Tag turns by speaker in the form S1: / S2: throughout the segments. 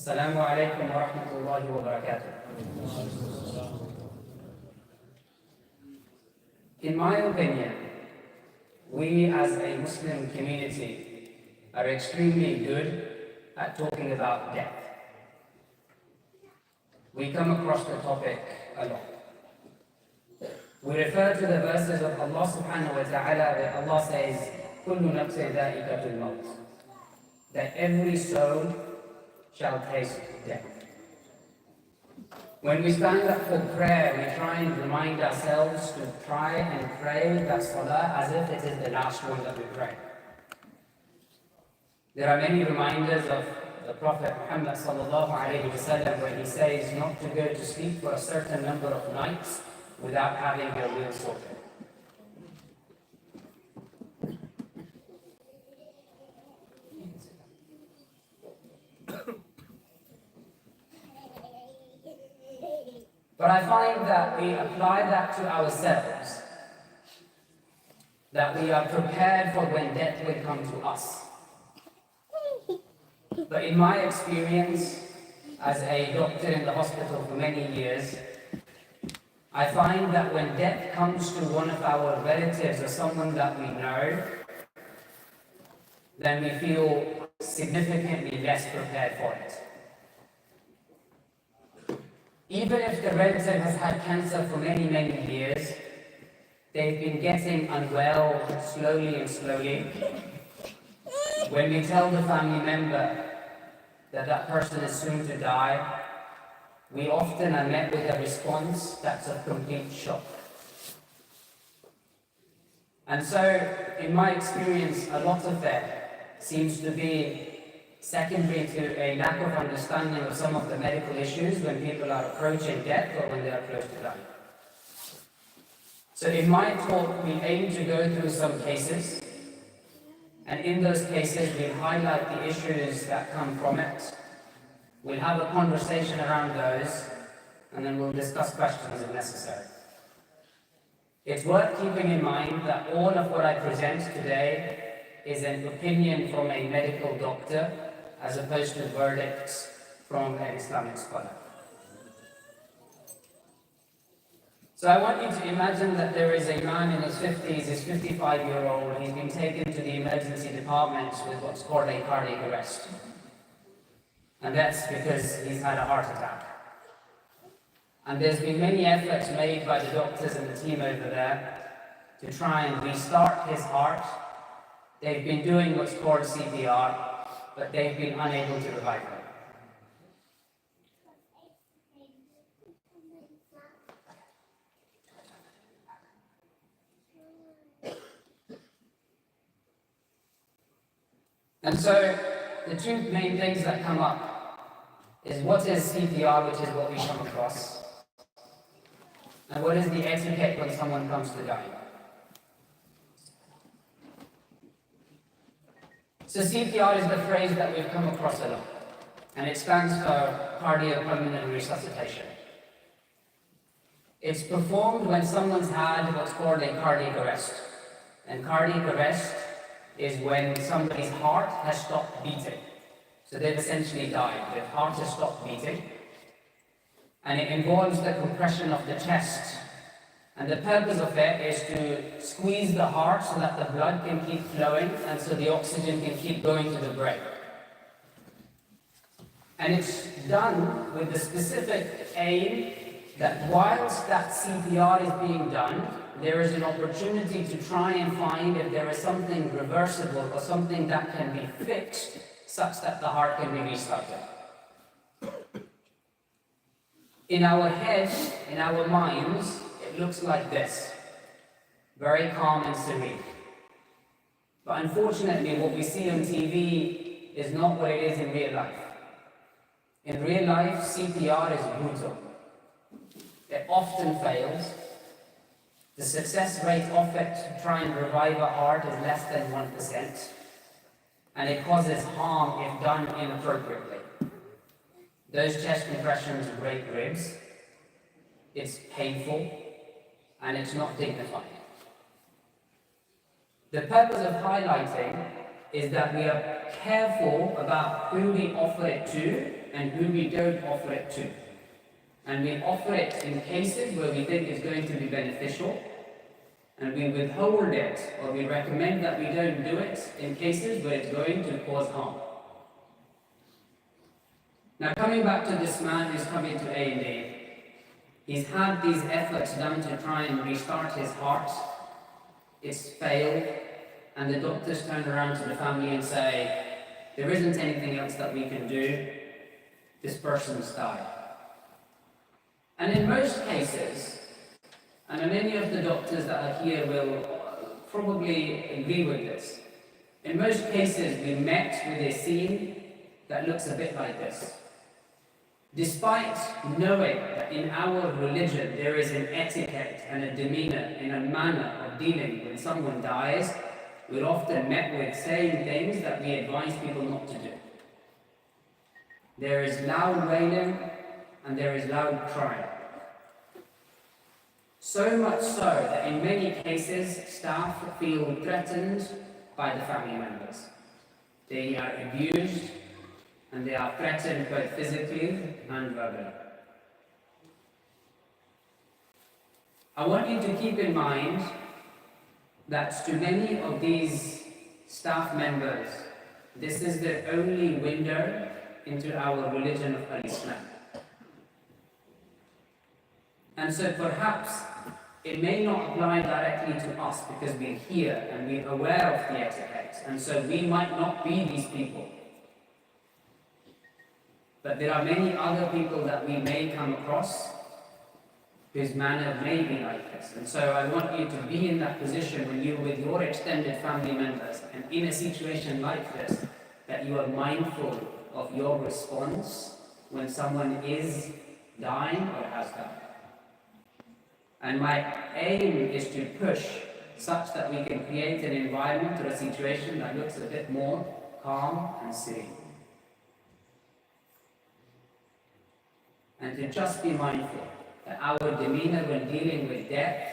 S1: Assalamu alaikum wa rahmatullahi wa barakatuh. In my opinion, we as a Muslim community are extremely good at talking about death. We come across the topic a lot. We refer to the verses of Allah subhanahu wa ta'ala where Allah says, كُلُّ نَفْسٍ ذَائِقَةُ الْمَوْتِ, that every soul shall taste death. When we stand up for prayer, we try and remind ourselves to try and pray that salah as if it is the last one that we pray. There are many reminders of the Prophet Muhammad sallallahu alayhi wa sallam where he says not to go to sleep for a certain number of nights without having your will sorted. But I find that we apply that to ourselves, that we are prepared for when death will come to us. But in my experience as a doctor in the hospital for many years, I find that when death comes to one of our relatives or someone that we know, then we feel significantly less prepared for it. Even if the relative has had cancer for many, many years, they've been getting unwell slowly and slowly. When we tell the family member that that person is soon to die, we often are met with a response that's a complete shock. And so, in my experience, a lot of that seems to be secondary to a lack of understanding of some of the medical issues when people are approaching death or when they are close to dying. So in my talk, we aim to go through some cases, and in those cases, we'll highlight the issues that come from it. We'll have a conversation around those, and then we'll discuss questions if necessary. It's worth keeping in mind that all of what I present today is an opinion from a medical doctor, as opposed to verdicts from an Islamic scholar. So I want you to imagine that there is a man in his 50s, he's 55-year-old, he's been taken to the emergency department with what's called a cardiac arrest. And that's because he's had a heart attack. And there's been many efforts made by the doctors and the team over there to try and restart his heart. They've been doing what's called CPR, but they've been unable to revive him. And so, the two main things that come up is what is CPR, which is what we come across, and what is the etiquette when someone comes to die. So CPR is the phrase that we've come across a lot, and it stands for cardiopulmonary resuscitation. It's performed when someone's had what's called a cardiac arrest. And cardiac arrest is when somebody's heart has stopped beating. So they've essentially died. Their heart has stopped beating. And it involves the compression of the chest. And the purpose of it is to squeeze the heart so that the blood can keep flowing and so the oxygen can keep going to the brain. And it's done with the specific aim that whilst that CPR is being done, there is an opportunity to try and find if there is something reversible or something that can be fixed such that the heart can be restarted. In our heads, in our minds, it looks like this, very calm and serene. But unfortunately, what we see on TV is not what it is in real life. In real life, CPR is brutal. It often fails. The success rate of it to try and revive a heart is less than 1%. And it causes harm if done inappropriately. Those chest compressions break ribs. It's painful. And it's not dignified. The purpose of highlighting is that we are careful about who we offer it to and who we don't offer it to. And we offer it in cases where we think it's going to be beneficial, and we withhold it, or we recommend that we don't do it in cases where it's going to cause harm. Now, coming back to this man who's coming to A&E, he's had these efforts done to try and restart his heart. It's failed, and the doctors turn around to the family and say, there isn't anything else that we can do. This person's died. And in most cases, and many of the doctors that are here will probably agree with this, in most cases we met with a scene that looks a bit like this. Despite knowing that in our religion there is an etiquette and a demeanor and a manner of dealing when someone dies, we're often met with saying things that we advise people not to do. There is loud wailing and there is loud crying. So much so that in many cases staff feel threatened by the family members. They are abused and they are threatened both physically and verbally. I want you to keep in mind that to many of these staff members, this is the only window into our religion of Islam. And so perhaps it may not apply directly to us because we're here and we're aware of the etiquette, and so we might not be these people. But there are many other people that we may come across whose manner may be like this. And so I want you to be in that position when you're with your extended family members and in a situation like this, that you are mindful of your response when someone is dying or has died. And my aim is to push such that we can create an environment or a situation that looks a bit more calm and serene. And to just be mindful that our demeanor when dealing with death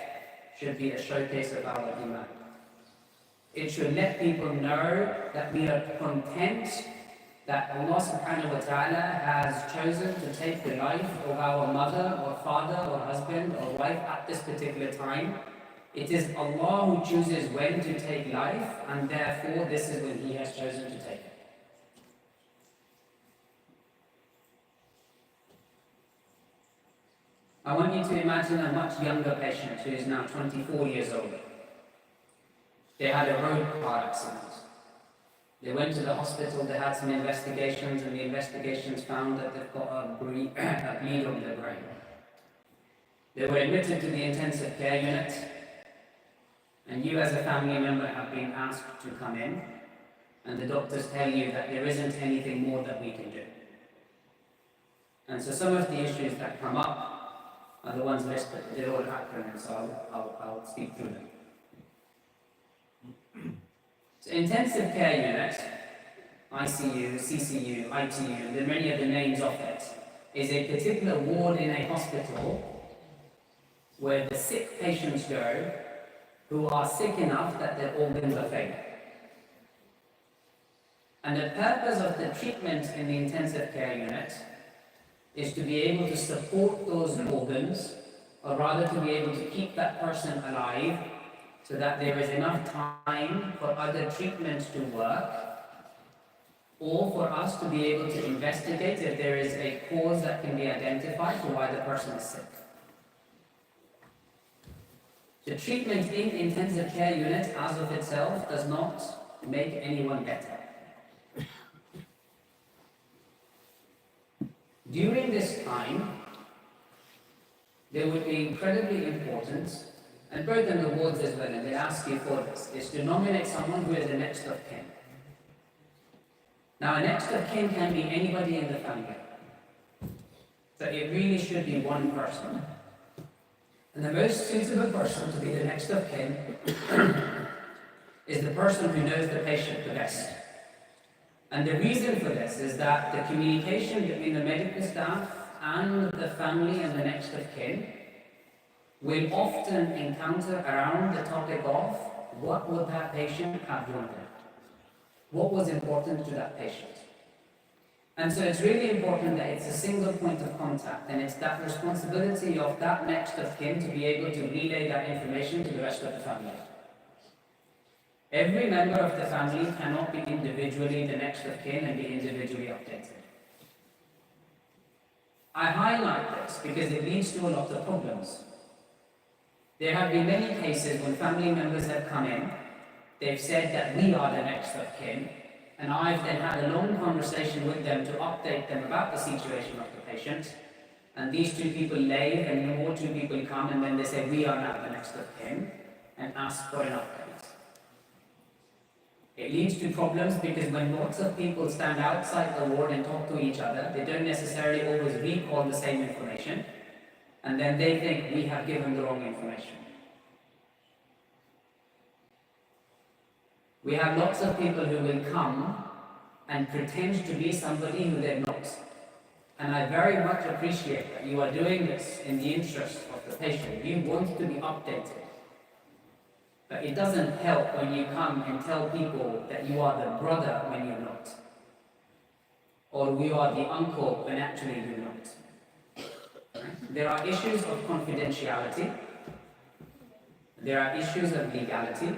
S1: should be a showcase of our iman. It should let people know that we are content that Allah subhanahu wa ta'ala has chosen to take the life of our mother or father or husband or wife at this particular time. It is Allah who chooses when to take life, and therefore this is when He has chosen to take it. I want you to imagine a much younger patient who is now 24 years old. They had a road car accident. They went to the hospital, they had some investigations, and the investigations found that they've got a bleed on their brain. They were admitted to the intensive care unit, and you as a family member have been asked to come in, and the doctors tell you that there isn't anything more that we can do. And so some of the issues that come up are the ones listed. They're all acronyms, so I'll speak through them. So intensive care unit, ICU, CCU, ITU, and there are many other names of it, is a particular ward in a hospital where the sick patients go who are sick enough that their organs are failing. And the purpose of the treatment in the intensive care unit is to be able to support those organs, or rather to be able to keep that person alive so that there is enough time for other treatments to work, or for us to be able to investigate if there is a cause that can be identified for why the person is sick. The treatment in intensive care unit as of itself does not make anyone better. During this time, there would be incredibly important, and both in the wards as well, and they ask you for this, is to nominate someone who is the next of kin. Now, a next of kin can be anybody in the family. So it really should be one person. And the most suitable person to be the next of kin is the person who knows the patient the best. And the reason for this is that the communication between the medical staff and the family and the next of kin will often encounter around the topic of what would that patient have wanted? What was important to that patient? And so it's really important that it's a single point of contact, and it's that responsibility of that next of kin to be able to relay that information to the rest of the family. Every member of the family cannot be individually the next of kin and be individually updated. I highlight this because it leads to a lot of problems. There have been many cases when family members have come in, they've said that we are the next of kin, and I've then had a long conversation with them to update them about the situation of the patient, and these two people leave, and more two people come, and then they say we are now the next of kin, and ask for an update. It leads to problems because when lots of people stand outside the ward and talk to each other, they don't necessarily always recall the same information, and then they think we have given the wrong information. We have lots of people who will come and pretend to be somebody who they're not. And I very much appreciate that you are doing this in the interest of the patient. You want to be updated. But it doesn't help when you come and tell people that you are the brother when you're not. Or we are the uncle when actually you're not. There are issues of confidentiality. There are issues of legality.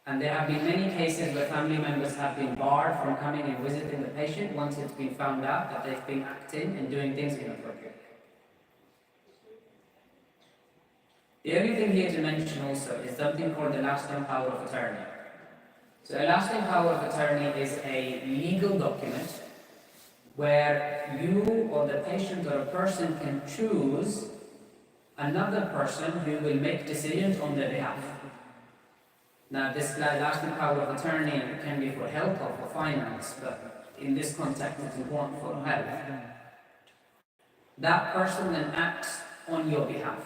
S1: And there have been many cases where family members have been barred from coming and visiting the patient once it's been found out that they've been acting and doing things inappropriately. The only thing here to mention also is something called the lasting power of attorney. So a lasting power of attorney is a legal document where you or the patient or a person can choose another person who will make decisions on their behalf. Now, this lasting power of attorney can be for health or for finance, but in this context, it's important for health. That person then acts on your behalf.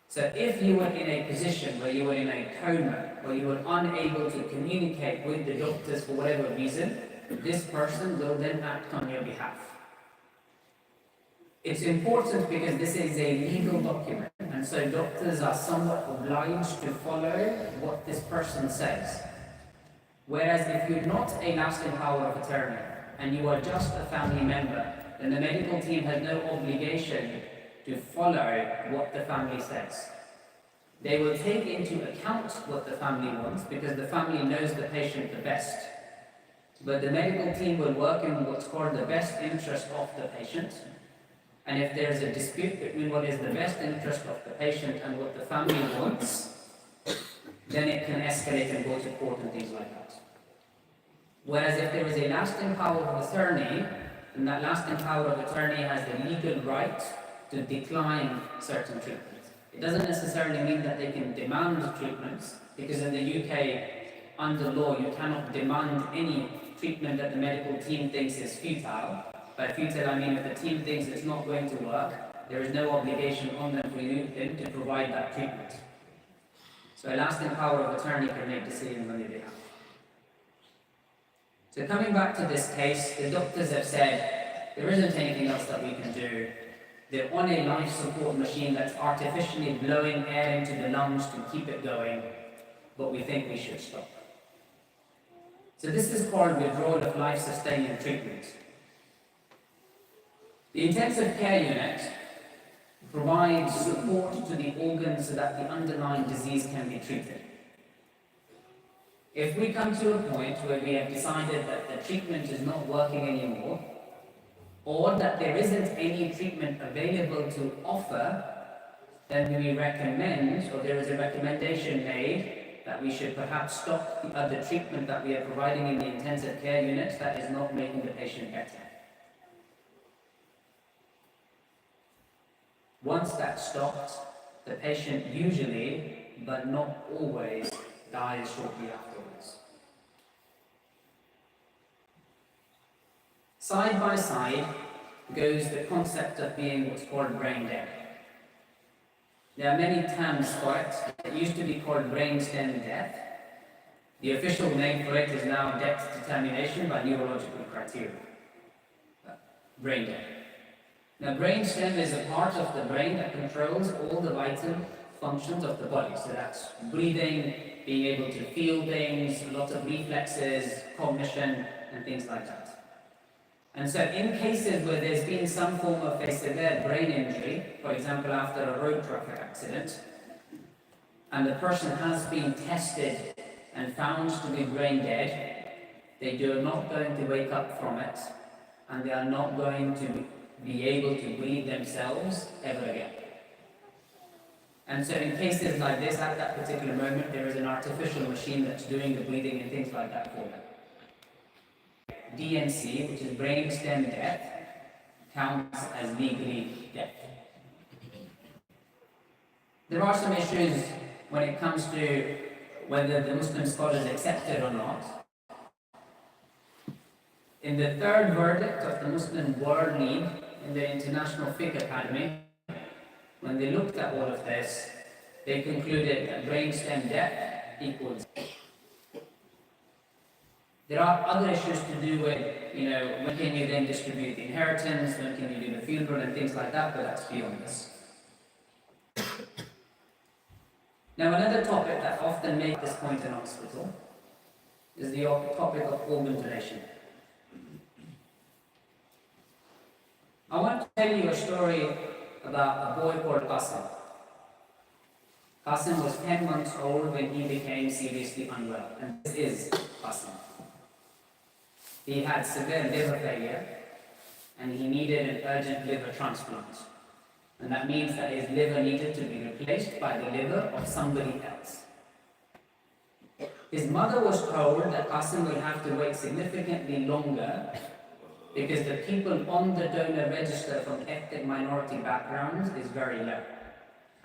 S1: So if you were in a position where you were in a coma, or you were unable to communicate with the doctors for whatever reason, this person will then act on your behalf. It's important because this is a legal document, and so doctors are somewhat obliged to follow what this person says. Whereas if you're not a lasting power of attorney, and you are just a family member, then the medical team has no obligation to follow what the family says. They will take into account what the family wants, because the family knows the patient the best. But the medical team will work in what's called the best interest of the patient. And if there is a dispute between what is the best interest of the patient and what the family wants, then it can escalate and go to court and things like that. Whereas if there is a lasting power of attorney, then that lasting power of attorney has the legal right to decline certain treatments. It doesn't necessarily mean that they can demand treatments, because in the UK, under law, you cannot demand any treatment that the medical team thinks is futile. By futile, I mean if the team thinks it's not going to work, there is no obligation on them for you to provide that treatment. So a lasting power of attorney can make decisions on your behalf. So coming back to this case, the doctors have said there isn't anything else that we can do. They're on a life support machine that's artificially blowing air into the lungs to keep it going, but we think we should stop. So this is called withdrawal of life-sustaining treatment. The intensive care unit provides support to the organs so that the underlying disease can be treated. If we come to a point where we have decided that the treatment is not working anymore, or that there isn't any treatment available to offer, then we recommend, or there is a recommendation made, that we should perhaps stop the other treatment that we are providing in the intensive care unit that is not making the patient better. Once that's stopped, the patient usually, but not always, dies shortly afterwards. Side by side goes the concept of being what's called brain dead. There are many terms for it. It used to be called brainstem death. The official name for it is now death determination by neurological criteria. Brain dead. Now, brainstem is a part of the brain that controls all the vital functions of the body. So that's breathing, being able to feel things, a lot of reflexes, cognition, and things like that. And so in cases where there's been some form of a severe brain injury, for example after a road traffic accident, and the person has been tested and found to be brain dead, they are not going to wake up from it, and they are not going to be able to bleed themselves ever again. And so in cases like this, at that particular moment, there is an artificial machine that's doing the bleeding and things like that for them. DNC, which is brain stem death, counts as legally death. There are some issues when it comes to whether the Muslim scholars accept it or not. In the third verdict of the Muslim World League in the International Fiqh Academy, when they looked at all of this, they concluded that brainstem death equals. There are other issues to do with, when can you then distribute the inheritance, when can you do the funeral and things like that, but that's beyond this. Now, another topic that often makes this point in hospital is the topic of organ donation. I want to tell you a story about a boy called Qasim. Qasim was 10 months old when he became seriously unwell, and this is Qasim. He had severe liver failure, and he needed an urgent liver transplant. And that means that his liver needed to be replaced by the liver of somebody else. His mother was told that Qasim will have to wait significantly longer because the people on the donor register from ethnic minority backgrounds is very low.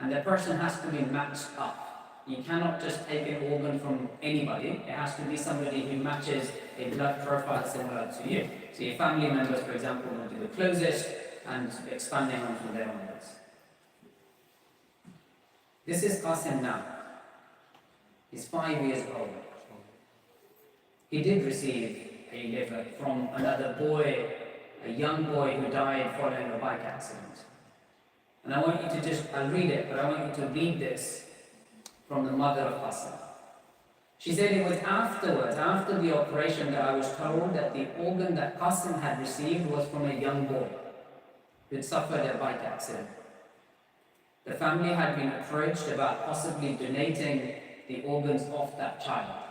S1: And the person has to be matched up. You cannot just take an organ from anybody. It has to be somebody who matches a blood profile similar to you. So your family members, for example, will be the closest, and expanding on from there onwards. This is Qasim now. He's 5 years old. He did receive a liver from another boy, a young boy who died following a bike accident. And I want you to I'll read it, but I want you to read this from the mother of Qasim. She said it was afterwards, after the operation, that I was told that the organ that Qasim had received was from a young boy who had suffered a bike accident. The family had been approached about possibly donating the organs of that child,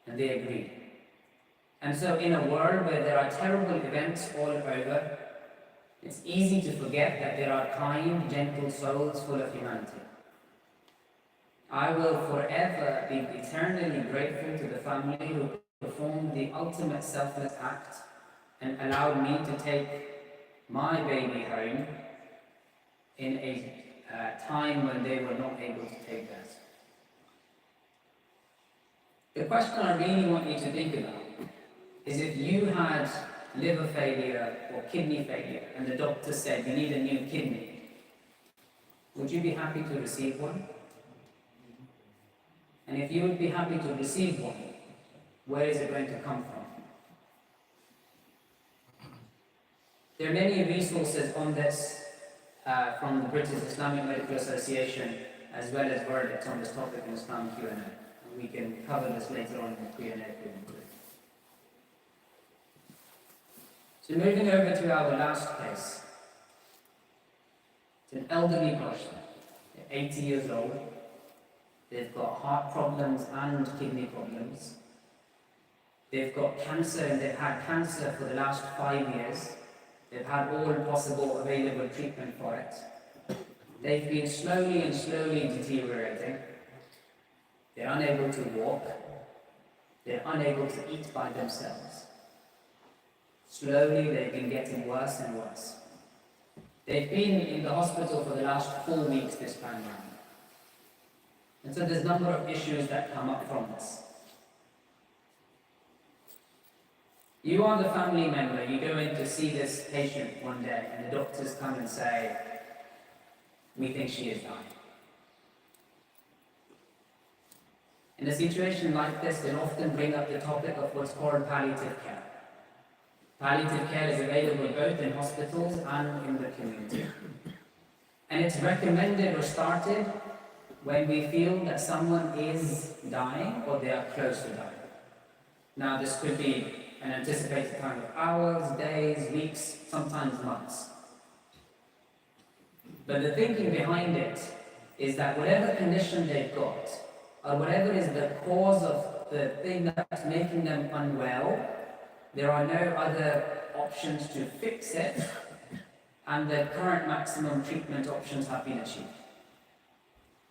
S1: and they agreed. And so in a world where there are terrible events all over, it's easy to forget that there are kind, gentle souls full of humanity. I will forever be eternally grateful to the family who performed the ultimate selfless act and allowed me to take my baby home in a time when they were not able to take theirs. The question I really want you to think about is, if you had liver failure or kidney failure and the doctor said you need a new kidney, would you be happy to receive one? And if you would be happy to receive one, where is it going to come from? There are many resources on this from the British Islamic Medical Association, as well as verdicts on this topic in Islam Q&A. And we can cover this later on in the Q&A if we want to. So moving over to our last case. It's an elderly person, 80 years old. They've got heart problems and kidney problems. They've got cancer, and they've had cancer for the last 5 years. They've had all possible available treatment for it. They've been slowly deteriorating. They're unable to walk. They're unable to eat by themselves. Slowly, they've been getting worse and worse. They've been in the hospital for the last 4 weeks this time round. And so there's a number of issues that come up from this. You are the family member, you go in to see this patient one day, and the doctors come and say, we think she is dying. In a situation like this, they'll often bring up the topic of what's called palliative care. Palliative care is available both in hospitals and in the community. And it's recommended or started when we feel that someone is dying or they are close to dying. Now, this could be an anticipated time of hours, days, weeks, sometimes months. But the thinking behind it is that whatever condition they've got, or whatever is the cause of the thing that's making them unwell, there are no other options to fix it, and the current maximum treatment options have been achieved.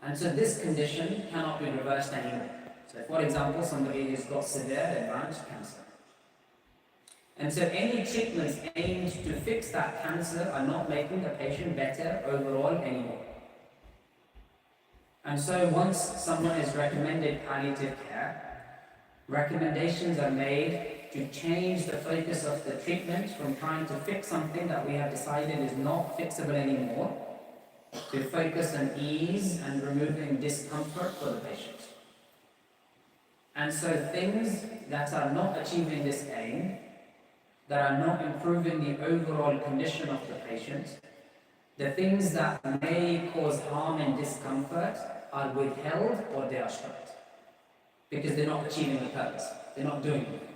S1: And so this condition cannot be reversed anymore. So for example, somebody who's got severe advanced cancer. And so any treatments aimed to fix that cancer are not making the patient better overall anymore. And so once someone is recommended palliative care, recommendations are made to change the focus of the treatment from trying to fix something that we have decided is not fixable anymore, to focus on ease and removing discomfort for the patient. And so things that are not achieving this aim, that are not improving the overall condition of the patient, the things that may cause harm and discomfort are withheld or they are stopped because they're not achieving the purpose, they're not doing it.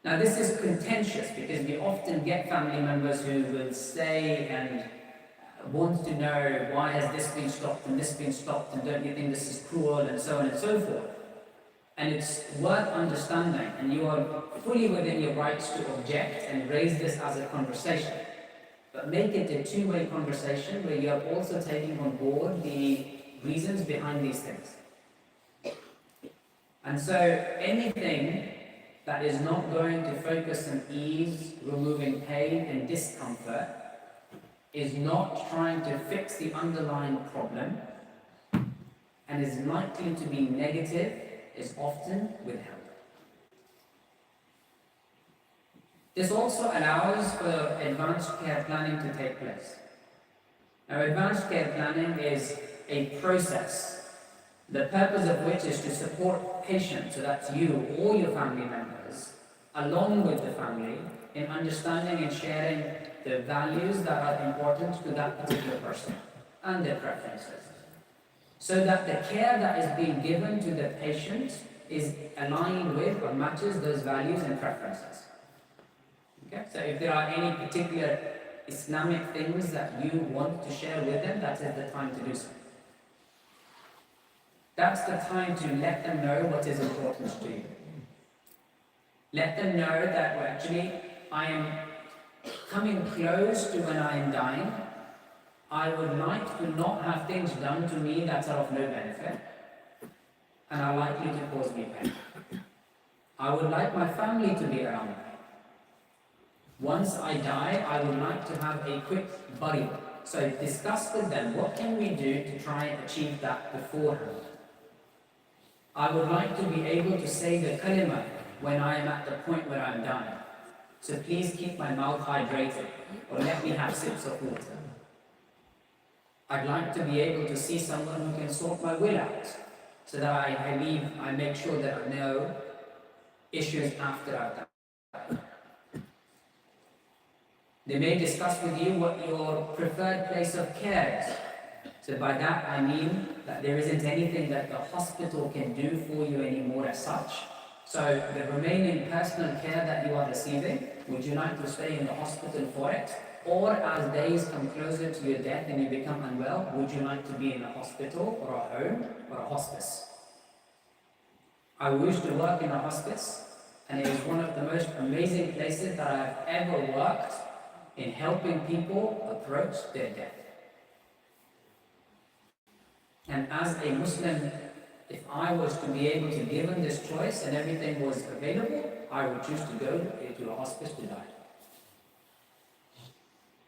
S1: Now this is contentious because we often get family members who will say and want to know why has this been stopped and this been stopped and don't you think this is cruel and so on and so forth. And it's worth understanding, and you are fully within your rights to object and raise this as a conversation. But make it a two-way conversation where you are also taking on board the reasons behind these things. And so anything that is not going to focus on ease, removing pain and discomfort, is not trying to fix the underlying problem, and is likely to be negative, is often withheld. This also allows for advanced care planning to take place. Now, advanced care planning is a process, the purpose of which is to support patients, so that's you or your family members, along with the family, in understanding and sharing the values that are important to that particular person and their preferences, so that the care that is being given to the patient is aligned with or matches those values and preferences. Okay? So if there are any particular Islamic things that you want to share with them, that is the time to do so. That's the time to let them know what is important to you. Let them know that, well, actually, I am coming close to when I am dying. I would like to not have things done to me that are of no benefit and are likely to cause me pain. I would like my family to be around me. Once I die, I would like to have a quick burial. So discuss with them, what can we do to try and achieve that beforehand? I would like to be able to say the kalima when I am at the point where I'm dying. So please keep my mouth hydrated, or let me have sips of water. I'd like to be able to see someone who can sort my will out, so that I make sure there are no issues after I've died. They may discuss with you what your preferred place of care is. So by that I mean that there isn't anything that the hospital can do for you anymore as such. So the remaining personal care that you are receiving, would you like to stay in the hospital for it? Or as days come closer to your death and you become unwell, would you like to be in a hospital or a home or a hospice? I used to work in a hospice, and it is one of the most amazing places that I've ever worked in helping people approach their death. And as a Muslim, if I was to be able to be given this choice and everything was available, I would choose to go to a hospice to die.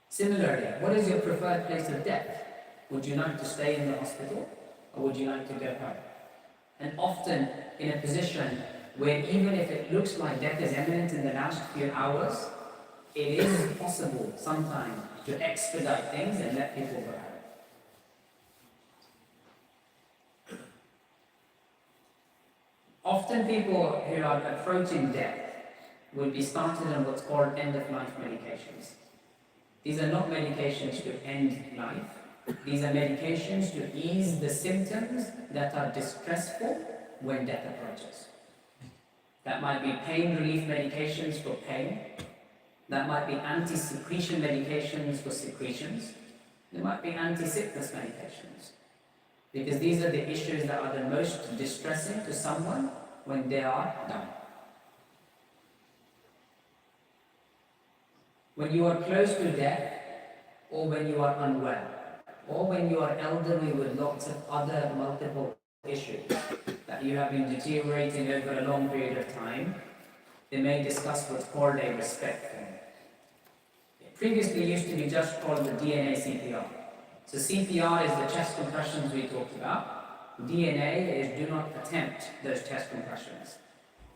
S1: Similarly, what is your preferred place of death? Would you like to stay in the hospital, or would you like to go home? And often in a position where even if it looks like death is imminent in the last few hours, it is possible sometimes to expedite things and let people go home. Often people who are approaching death will be started on what's called end-of-life medications. These are not medications to end life. These are medications to ease the symptoms that are distressful when death approaches. That might be pain relief medications for pain. That might be anti-secretion medications for secretions. There might be anti-sickness medications. Because these are the issues that are the most distressing to someone when they are dying. When you are close to death, or when you are unwell, or when you are elderly with lots of other multiple issues that you have been deteriorating over a long period of time, they may discuss what's called a respect form. It previously used to be just called the DNA CPR. So CPR is the chest compressions we talked about. DNA is do not attempt those chest compressions.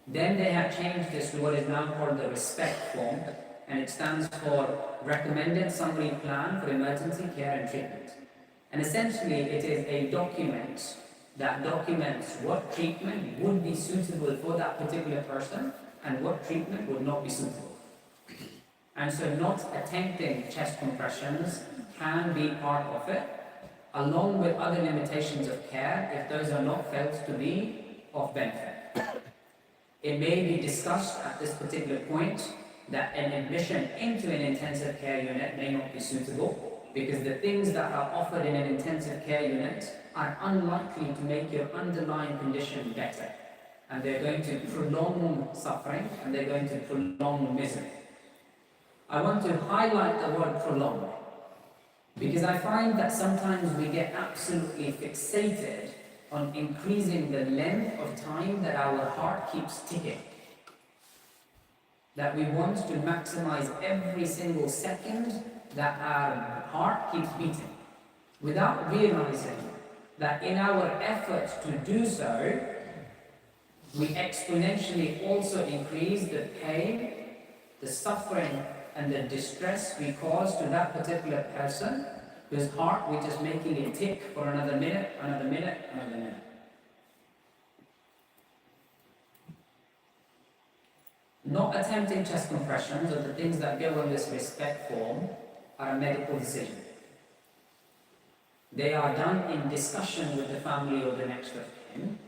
S1: Then they have changed this to what is now called the respect form, and it stands for Recommended Summary Plan for Emergency Care and Treatment. And essentially it is a document that documents what treatment would be suitable for that particular person and what treatment would not be suitable. And so not attempting chest compressions can be part of it, along with other limitations of care if those are not felt to be of benefit. It may be discussed at this particular point that an admission into an intensive care unit may not be suitable because the things that are offered in an intensive care unit are unlikely to make your underlying condition better. And they're going to prolong suffering and they're going to prolong misery. I want to highlight the word prolong because I find that sometimes we get absolutely fixated on increasing the length of time that our heart keeps ticking. That we want to maximize every single second that our heart keeps beating, without realizing that in our effort to do so, we exponentially also increase the pain, the suffering, and the distress we cause to that particular person whose heart we're just making it tick for another minute, another minute, another minute. Not attempting chest compressions or the things that go on this respect form are a medical decision. They are done in discussion with the family or the next of kin,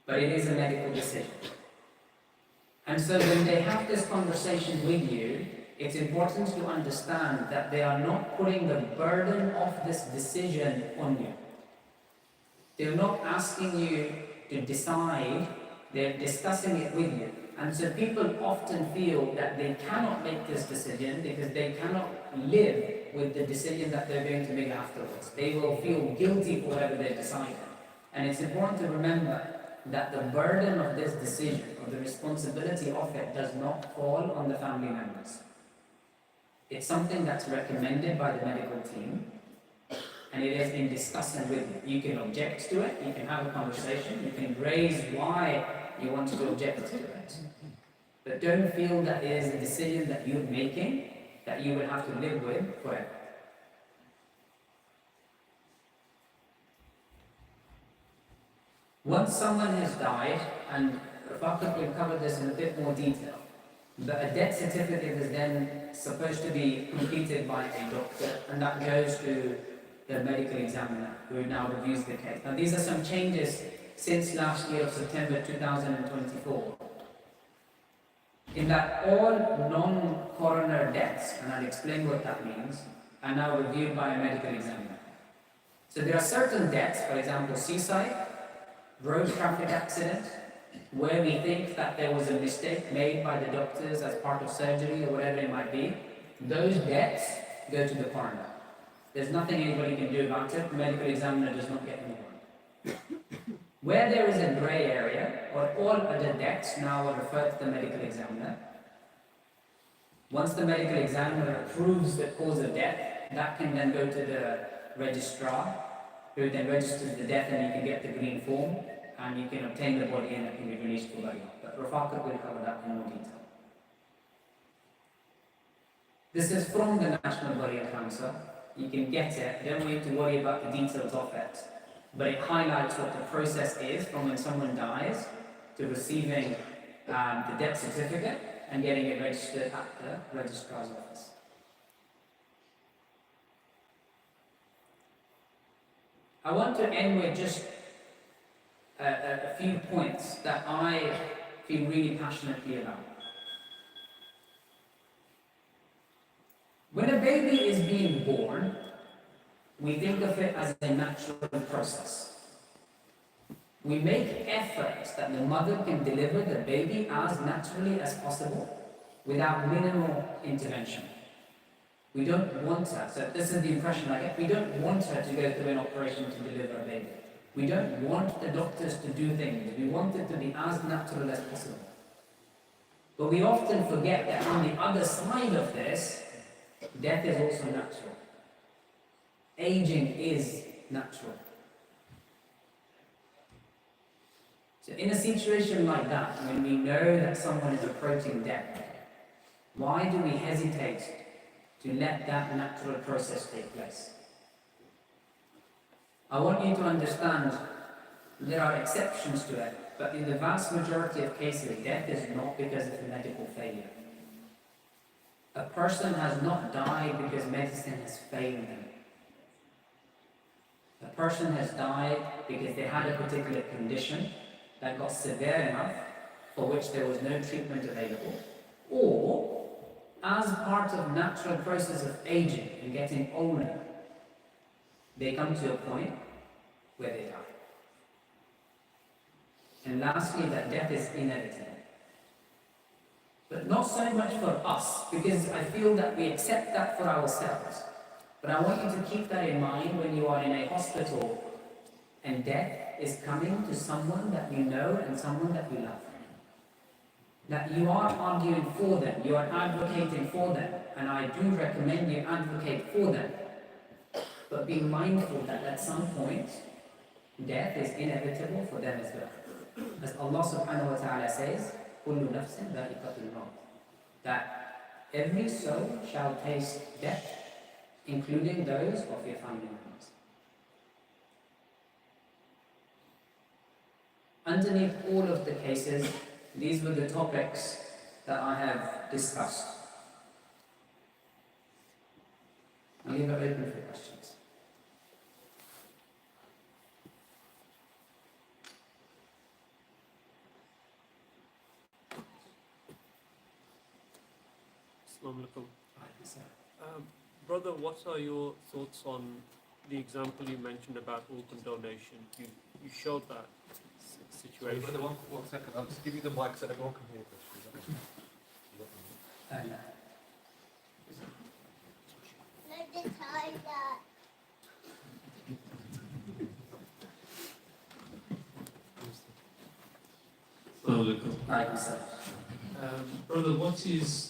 S1: but it is a medical decision. And so when they have this conversation with you, it's important to understand that they are not putting the burden of this decision on you. They're not asking you to decide, they're discussing it with you. And so people often feel that they cannot make this decision because they cannot live with the decision that they're going to make afterwards. They will feel guilty for whatever they decided. And it's important to remember that the burden of this decision, or the responsibility of it, does not fall on the family members. It's something that's recommended by the medical team, and it is in discussion with you. You can object to it, you can have a conversation, you can raise why you want to object to it. But don't feel that it is a decision that you're making that you will have to live with forever. Once someone has died, and Rutter will cover this in a bit more detail, but a death certificate is then supposed to be completed by a doctor, and that goes to the medical examiner who now reviews the case. Now these are some changes since last year of September 2024, in that all non-coroner deaths, and I'll explain what that means, are now reviewed by a medical examiner. So there are certain deaths, for example suicide, road traffic accident, where we think that there was a mistake made by the doctors as part of surgery or whatever it might be. Those deaths go to the coroner. There's nothing anybody can do about it. The medical examiner does not get involved. Where there is a grey area, or all other deaths now are referred to the medical examiner. Once the medical examiner approves the cause of death, that can then go to the registrar, who then registers the death, and you can get the green form, and you can obtain the body and it can be released for burial. But Rutter will cover that in more detail. This is from the National Burial Council. You can get it, don't need to worry about the details of it. But it highlights what the process is from when someone dies to receiving the death certificate and getting it registered at the registrar's office. I want to end with just a few points that I feel really passionately about. When a baby is being born, we think of it as a natural process. We make efforts that the mother can deliver the baby as naturally as possible without minimal intervention. We don't want her, so this is the impression I get, we don't want her to go through an operation to deliver a baby. We don't want the doctors to do things, we want it to be as natural as possible. But we often forget that on the other side of this, death is also natural. Aging is natural. So in a situation like that, when we know that someone is approaching death, why do we hesitate to let that natural process take place? I want you to understand there are exceptions to it, but in the vast majority of cases, death is not because of a medical failure. A person has not died because medicine has failed them. A person has died because they had a particular condition that got severe enough for which there was no treatment available, or as part of natural process of aging and getting older, they come to a point where they die. And lastly, that death is inevitable. But not so much for us, because I feel that we accept that for ourselves. But I want you to keep that in mind when you are in a hospital and death is coming to someone that you know and someone that you love. That you are arguing for them, you are advocating for them, and I do recommend you advocate for them. But be mindful that at some point, death is inevitable for them as well. As Allah subhanahu wa ta'ala says, كُلُّ نَفْسٍ ذَائِقَةُ الْمَوْتِ, that every soul shall taste death, including those of your family members. Underneath all of the cases, these were the topics that I have discussed. I'll leave it open for questions.
S2: Assalamu alaikum. Brother, what are your thoughts on the example you mentioned about organ donation? You showed that situation.
S3: Brother, one second. I'll just give you the mic so everyone can hear this.
S2: Brother, what is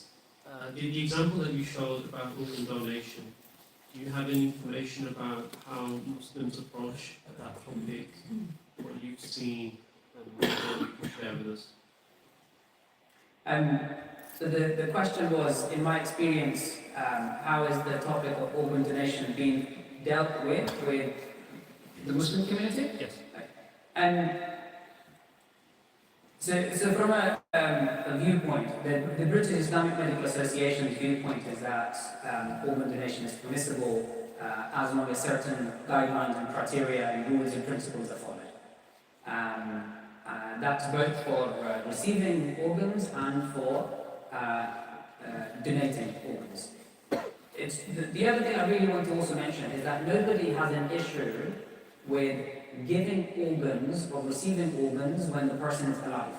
S2: the example that you showed about organ donation? Do you have any information about how Muslims approach that topic, what you've seen, and what you can share with us?
S1: So the question was, in my experience, how is the topic of organ donation being dealt with the Muslim community?
S2: Yes.
S1: So from a viewpoint, the British Islamic Medical Association's viewpoint is that organ donation is permissible as long as certain guidelines and criteria and rules and principles are followed. That's both for receiving organs and for donating organs. The other thing I really want to also mention is that nobody has an issue with giving organs or receiving organs when the person is alive.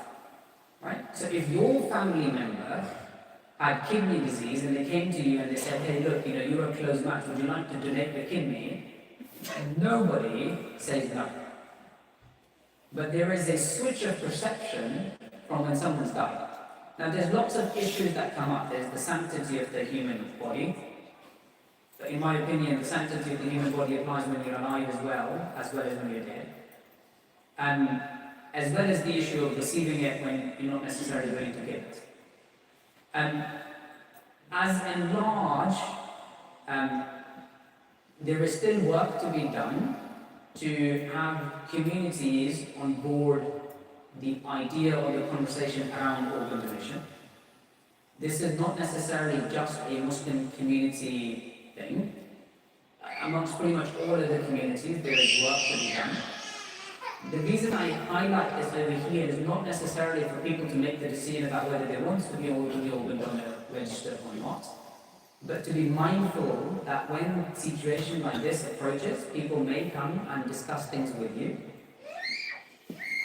S1: Right? So if your family member had kidney disease and they came to you and they said, hey look, you're a closed match, would you like to donate the kidney? Nobody says no. But there is a switch of perception from when someone's died. Now there's lots of issues that come up. There's the sanctity of the human body. But in my opinion, the sanctity of the human body applies when you're alive as well as when you're dead. And as well as the issue of receiving it when you're not necessarily willing to give it. As and large, there is still work to be done to have communities on board the idea or the conversation around organ donation. This is not necessarily just a Muslim community thing. Amongst pretty much all of the communities, there is work to be done. The reason I highlight this over here is not necessarily for people to make the decision about whether they want to be organ donor registered or not, but to be mindful that when a situation like this approaches, people may come and discuss things with you.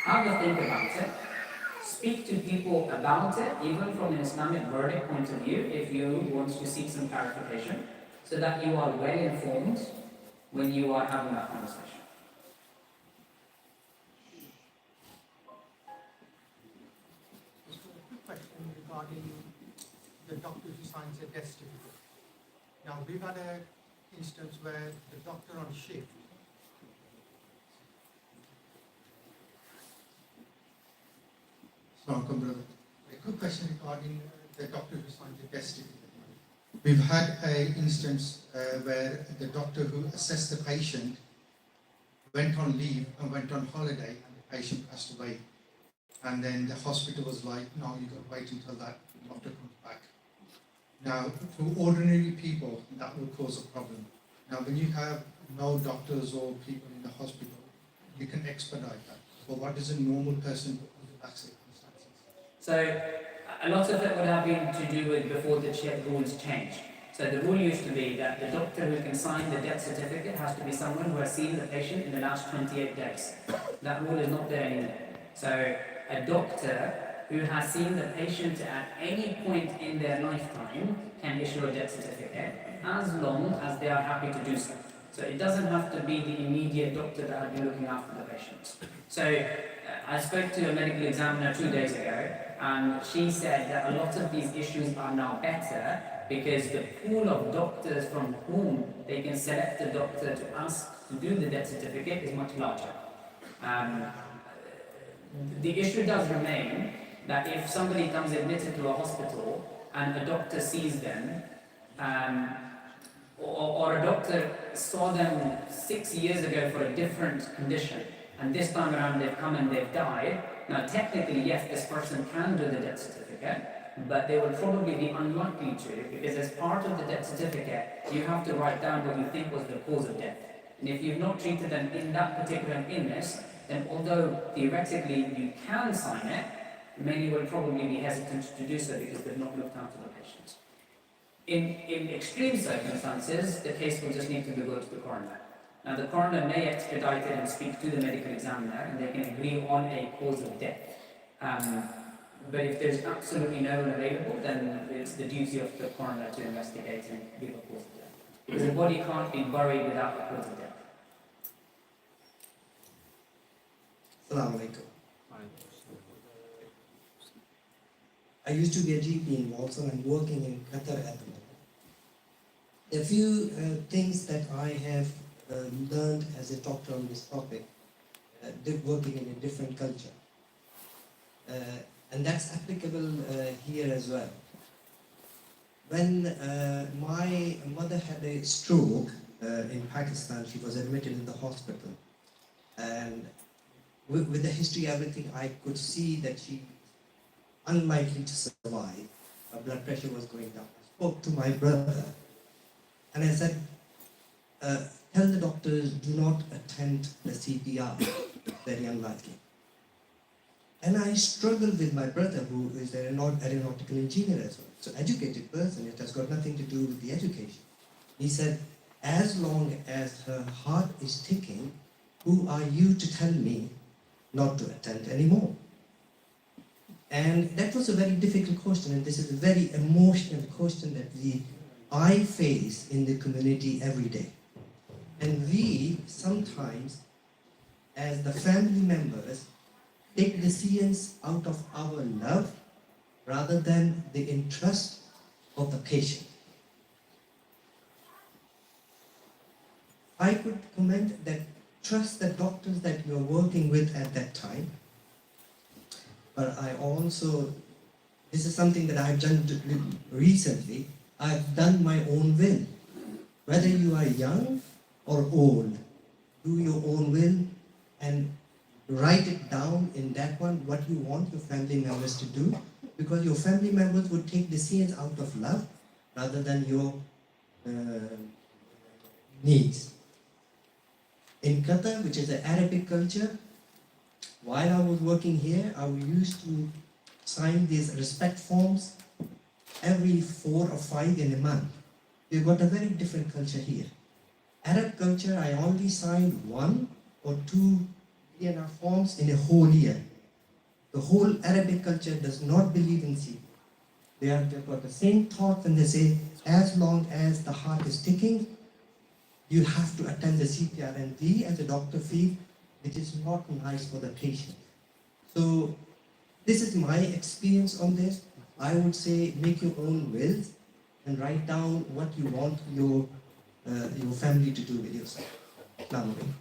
S1: Have a think about it. Speak to people about it, even from an Islamic verdict point of view, if you want to seek some clarification, so that you are well informed when you are having that conversation.
S4: Just a quick question regarding the doctor who signs a death certificate. Now, we've had an instance where the doctor on shift brother. A quick question regarding the doctor who signed the death certificate. We've had an instance where the doctor who assessed the patient went on leave and went on holiday, and the patient passed away. And then the hospital was like, no, you've got to wait until that doctor comes back. Now, for ordinary people, that will cause a problem. Now, when you have no doctors or people in the hospital, you can expedite that. But what does a normal person do under that circumstances?
S1: So, a lot of it would have been to do with before the rules changed. So the rule used to be that the doctor who can sign the death certificate has to be someone who has seen the patient in the last 28 days. That rule is not there anymore. So a doctor who has seen the patient at any point in their lifetime can issue a death certificate as long as they are happy to do so. So it doesn't have to be the immediate doctor that had been looking after the patient. So I spoke to a medical examiner 2 days ago, and she said that a lot of these issues are now better because the pool of doctors from whom they can select a doctor to ask to do the death certificate is much larger. The issue does remain that if somebody comes admitted to a hospital and a doctor sees them, or a doctor saw them 6 years ago for a different condition, and this time around they've come and they've died. Now technically, yes, this person can do the death certificate, but they will probably be unlikely to, because as part of the death certificate, you have to write down what you think was the cause of death. And if you've not treated them in that particular illness, then although theoretically you can sign it, many will probably be hesitant to do so because they've not looked after the patient. In extreme circumstances, the case will just need to go to the coroner. Now, the coroner may expedite it and speak to the medical examiner, and they can agree on a cause of death. But if there's absolutely no one available, then it's the duty of the coroner to investigate and give a cause of death. Because the body can't be buried without a cause of death.
S5: Assalamu alaikum. I used to be a GP in Walsall and working in Qatar at the moment. A few things that I have learned as a doctor on this topic, working in a different culture. And that's applicable here as well. When my mother had a stroke in Pakistan, she was admitted in the hospital. And with the history, everything, I could see that she unlikely to survive. Her blood pressure was going down. I spoke to my brother and I said, tell the doctors, do not attempt the CPR, very unlikely. And I struggled with my brother, who is an aeronautical engineer as well. So educated person, it has got nothing to do with the education. He said, as long as her heart is ticking, who are you to tell me not to attempt anymore? And that was a very difficult question, and this is a very emotional question that I face in the community every day. And we sometimes, as the family members, take decisions out of our love rather than the interest of the patient. I could comment that trust the doctors that you are working with at that time. But I also, this is something that I've done recently, I've done my own will. Whether you are young or old, do your own will and write it down in that one, what you want your family members to do, because your family members would take decisions out of love rather than your needs. In Qatar, which is an Arabic culture, While I was working here, I used to sign these respect forms every 4 or 5 in a month. We've got a very different culture here. Arab culture, I only signed 1 or 2 DNR forms in a whole year. The whole Arabic culture does not believe in CPR. They've got the same thought when they say, as long as the heart is ticking, you have to attend the CPR. And we as a doctor feel it is not nice for the patient. So this is my experience on this. I would say make your own wills and write down what you want your family to do with yourself. Assalamu alaikum.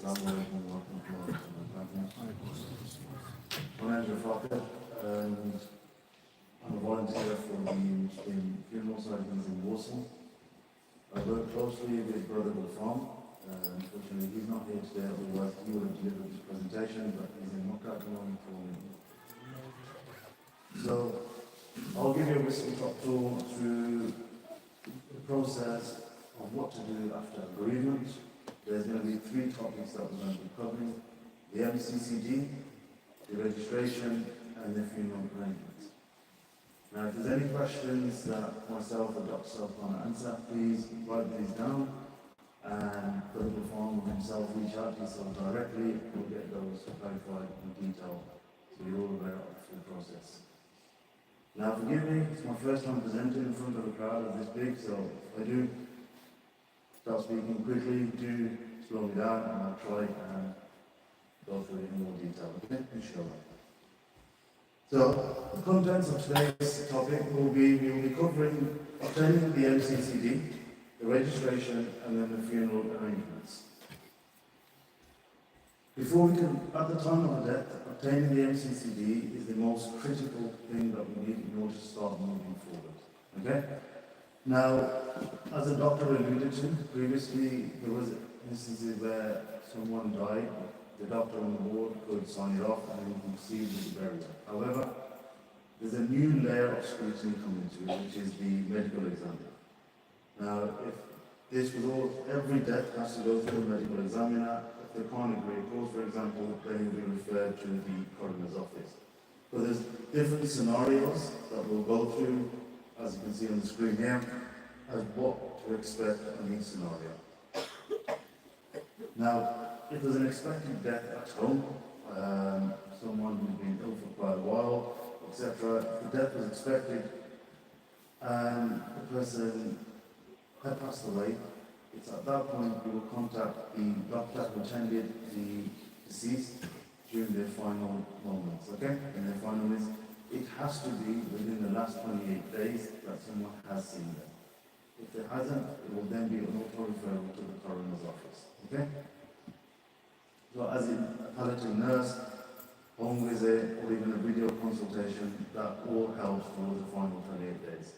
S6: Assalamu alaikum wa rahmatullahi wa barakatuh. My name is Rutter, and I'm a volunteer for the Muslim funeral services in Walsall. I work closely with Brother Farm. Unfortunately, he's not here today, otherwise he would have delivered his presentation, but he's in Mosque at the moment for me. So, I'll give you a whistle-stop tour through the process of what to do after bereavement. There's going to be 3 topics that we're going to be covering: the MCCD, the registration, and the funeral arrangements. Now, if there's any questions that myself or Dr. Self want to answer, please write these down, and Brother Farm himself reach out to yourself directly, and we'll get those clarified in detail, so you're all aware of the full process. Now, forgive me, it's my first time presenting in front of a crowd of this big, so if I do start speaking quickly, do slow me down, and I'll try and go through it in more detail. Okay, inshallah. So, the contents of today's topic will be covering obtaining the MCCD, the registration, and then the funeral arrangements. Before we can, at the time of the death, obtaining the MCCD is the most critical thing that we need in order to start moving forward. Okay? Now, as the doctor alluded to previously, there was instances where someone died, the doctor on the ward could sign it off and then proceed with the burial. However, there's a new layer of scrutiny coming to it, which is the medical examiner. Now, if this was all, every death has to go through a medical examiner. If they can't agree a cause, for example, then it will be referred to the coroner's office. So there's different scenarios that we'll go through, as you can see on the screen here, as what to expect in each scenario. Now, if there's an expected death at home, someone who's been ill for quite a while, etc., if the death was expected and the person had passed away, it's at that point you will contact the doctor who attended the deceased during their final moments, okay? In their final minutes. It has to be within the last 28 days that someone has seen them. If it hasn't, it will then be an auto referral to the coroner's office. Okay? So as in a palliative nurse, home visit, or even a video consultation, that all helps for the final 28 days.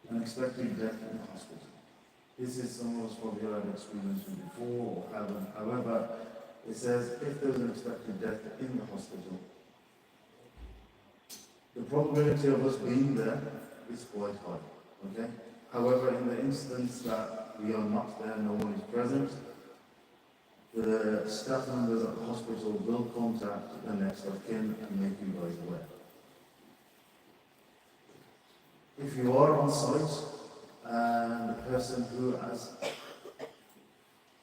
S6: Unexpected death in the hospital. This is some of us probably have experienced before or haven't. However, it says if there's an expected death in the hospital, the probability of us being there is quite high. Okay? However, in the instance that we are not there, no one is present, the staff members at the hospital will contact the next of kin and make you guys aware. if you are on site and the person who has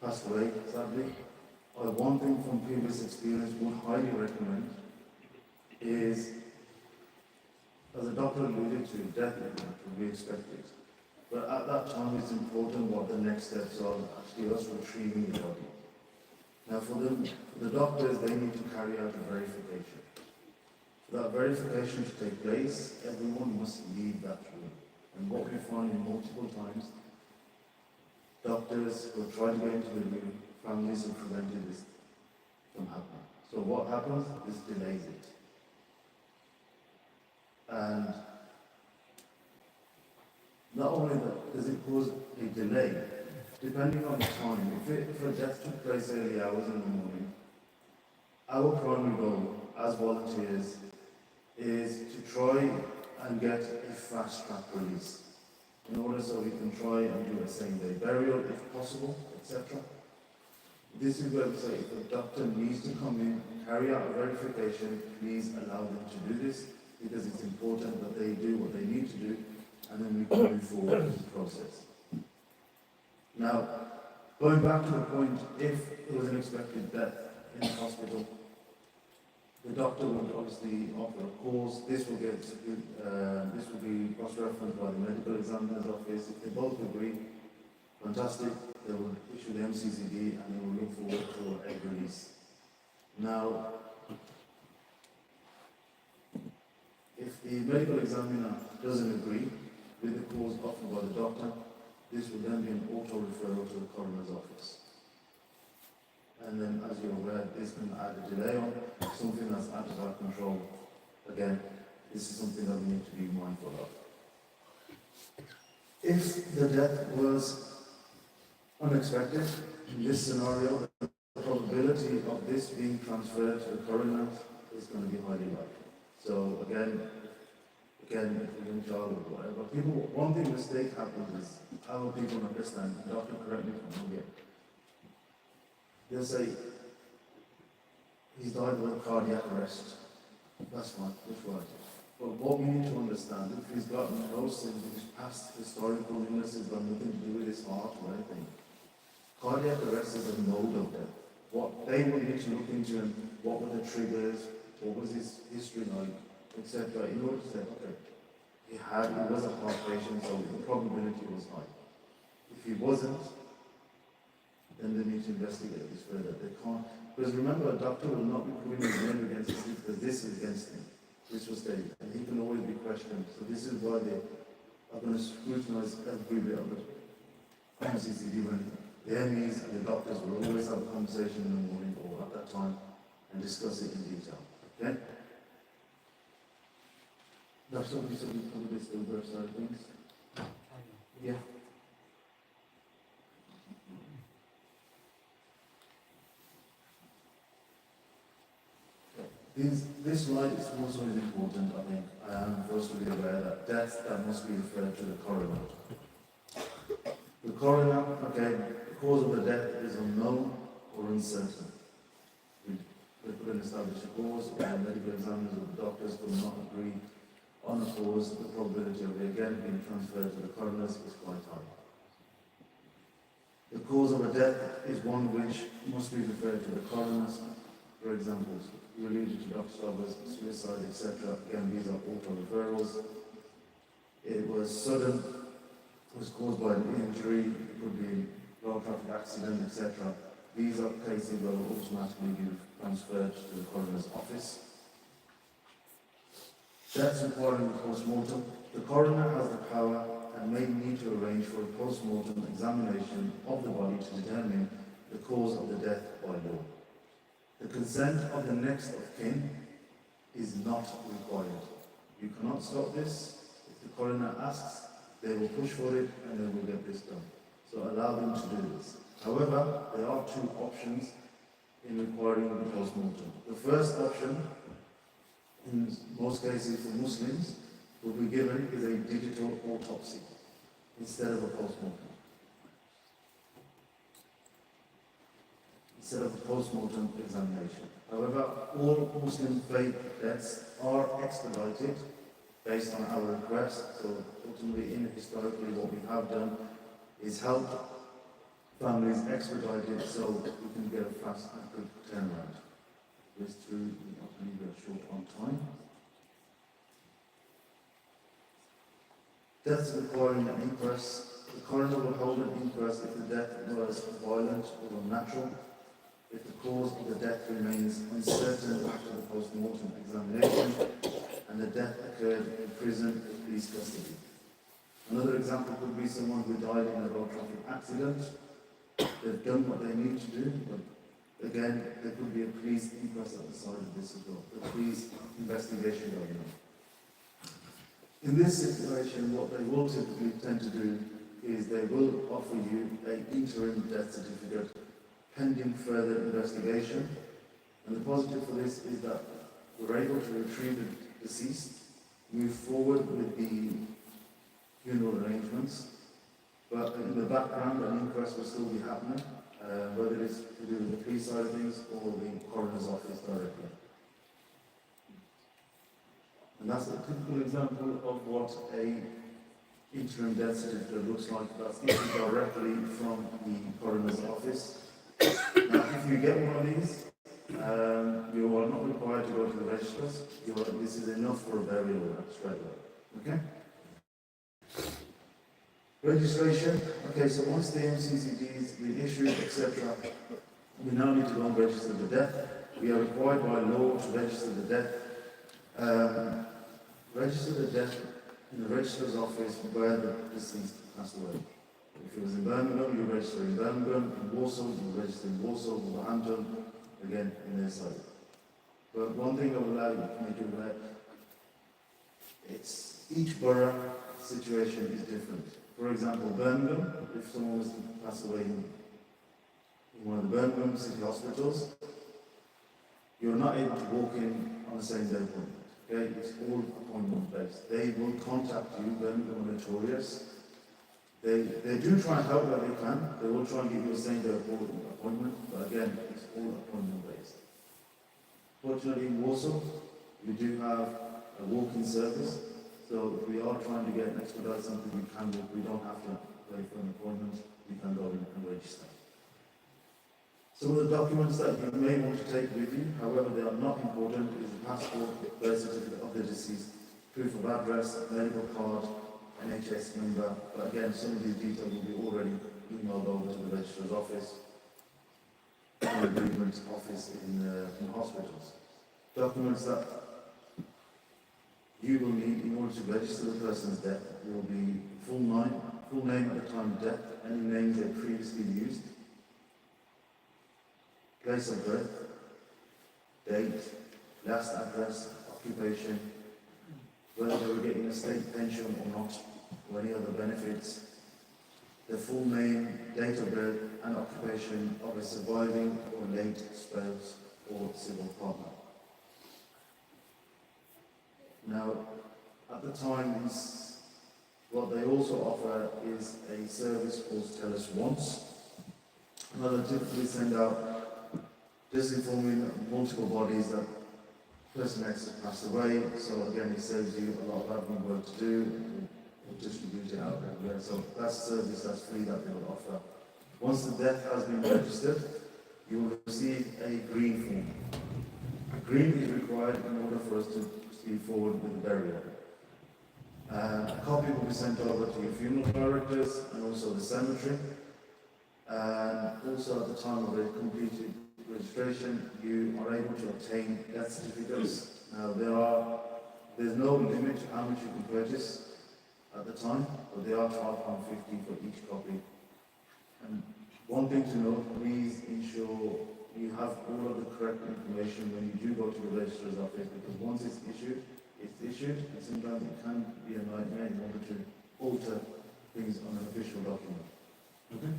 S6: passed away, sadly, one thing from previous experience would highly recommend is, as the doctor alluded to, death will be expected. But at that time, it's important what the next steps are, actually us retrieving the body. Now, for the doctors, they need to carry out a verification. For that verification to take place, everyone must leave that room. And what we find multiple times, doctors will try to get into the room, families have prevented this from happening. So what happens? This delays it. And not only that, does it cause a delay, depending on the time. If a death took place early hours in the morning, our primary goal as volunteers is to try and get a fast-track release in order so we can try and do a same-day burial if possible, etc. This is where we say if a doctor needs to come in and carry out a verification, please allow them to do this, because it's important that they do what they need to do, and then we can move forward with the process. Now, going back to the point, if it was an expected death in the hospital, the doctor would obviously offer a cause. This will be cross-referenced by the medical examiner's office. If they both agree, fantastic, they will issue the MCCD and they will look forward for a release. Now, if the medical examiner doesn't agree with the cause offered by the doctor, this will then be an auto-referral to the coroner's office. And then, as you're aware, this can add a delay on something that's out of our control. Again, this is something that we need to be mindful of. If the death was unexpected, in this scenario, the probability of this being transferred to the coroner is going to be highly likely. So again, if you're in child or whatever, one thing mistake happens is how people understand, and Dr. correct me if I'm wrong here. They'll say, he's died with a cardiac arrest. That's fine, that's right. But what we need to understand, if he's got no symptoms, past historical illnesses, got nothing to do with his heart or anything, cardiac arrest is a mode of death. What they will need to look into, and what were the triggers, what was his history like, etc., in order to say, okay, he was a heart patient, so the probability was high. If he wasn't, then they need to investigate this further. They can't, because remember, a doctor will not be putting his name against this because this is against him. This was stated, and he can always be questioned. So this is why they are going to scrutinize every bit of it. MCCD, when the MEs and the doctors will always have a conversation in the morning or at that time and discuss it in detail. Okay? That's what we said we covered this over side of things. Yeah. This slide is also important, I think. I am firstly aware that death that must be referred to the coroner. The coroner, okay, the cause of the death is unknown or uncertain. We couldn't establish a cause, or the medical examiners or the doctors could not agree on a cause. The probability of it again being transferred to the coroners is quite high. The cause of a death is one which must be referred to the coroners. For example, you alluded to Dr. Starber's suicide, etc. Again, these are auto-referrals. It was sudden, it was caused by an injury, it could be a road traffic accident, etc. These are cases that will automatically be transferred to the coroner's office. Deaths requiring a post-mortem. The coroner has the power and may need to arrange for a post-mortem examination of the body to determine the cause of the death by law. The consent of the next of kin is not required. You cannot stop this. If the coroner asks, they will push for it and they will get this done. So allow them to do this. However, there are two options in requiring the post-mortem. The first option, in most cases for Muslims, will be given is a digital autopsy instead of a post-mortem. Instead of a post-mortem examination. However, all Muslim faith deaths are expedited based on our request. So ultimately, historically, what we have done is help families expedite it so we can get a fast and quick turnaround. This through, I believe we're short on time. Deaths requiring an inquest. The coroner will hold an inquest if the death was violent or unnatural, if the cause of the death remains uncertain after the post-mortem examination, and the death occurred in prison or police custody. Another example could be someone who died in a road traffic accident. They've done what they need to do, but again, there could be a police inquest at the side of this as well, the police investigation going on. In this situation, what they will typically tend to do is they will offer you an interim death certificate pending further investigation. And the positive for this is that we're able to retrieve the deceased, move forward with the funeral arrangements, but in the background an inquest will still be happening, whether it's to do with the police side of things or the coroner's office directly. And that's a typical example of what a interim death certificate looks like. That's issued directly from the coroner's office. Now, if you get one of these, you are not required to go to the registers. This is enough for a burial straight away. Okay? Registration. Okay, so once the MCCD's been issued, etc., we now need to go and register the death. We are required by law to register the death. Register the death in the registrar's office where the deceased passed away. If it was in Birmingham, you register in Birmingham. In Walsall, you register in Walsall. Wolverhampton, again, in their site. But one thing I would like to make you aware, it's each borough situation is different. For example, Birmingham, if someone was to pass away in one of the Birmingham city hospitals, you're not able to walk in on the same day appointment. Okay, it's all appointment based. They will contact you, Birmingham Notorious. They do try and help where they can. They will try and give you a same day appointment, but again, it's all appointment based. Fortunately, in Warsaw, we do have a walk-in service. So if we are trying to get an expedite something, we can do. We don't have to pay for an appointment. We can go in and register. Some of the documents that you may want to take with you, however, they are not important, is the passport, birth certificate of the deceased, proof of address, medical card, NHS number. But again, some of these details will be already emailed over to the registrar's office, or bereavement office in hospitals. Documents that you will need in order to register the person's death will be full name at the time of death, any names they previously used, place of birth, date, last address, occupation, whether they were getting a state pension or not, or any other benefits, the full name, date of birth, and occupation of a surviving or late spouse or civil partner. Now, at the times, what they also offer is a service called Tell Us Once. Another typically send out just informing multiple bodies that person X has passed away. So again, it saves you a lot of admin work to do. We'll distribute it out everywhere. So that's a service that's free that they will offer. Once the death has been registered, you will receive a green form. A green is required in order for us to proceed forward with the burial. A copy will be sent over to your funeral directors and also the cemetery. And also at the time of the completed registration, you are able to obtain death certificates. Now there's no limit to how much you can purchase at the time, but they are £12.50 for each copy. And one thing to note, please ensure you have all of the correct information when you do go to the registrar's office, because once it's issued, and sometimes it can be a nightmare in order to alter things on an official document. Okay?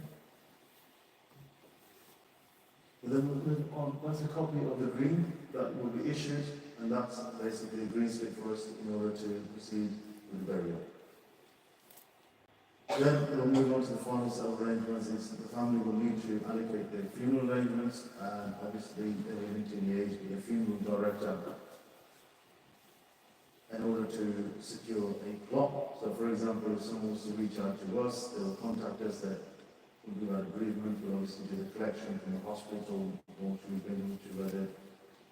S6: And then we'll move on. That's a copy of the green that will be issued, and that's basically a green slip for us in order to proceed with the burial. Then we'll move on to the final set of arrangements. The family will need to allocate their funeral arrangements, and obviously they will need to liaise with the funeral director in order order to secure a plot. So for example, if someone wants to reach out to us, they'll contact us that we'll do our bereavement, we'll obviously do the collection from the hospital, or to bring them to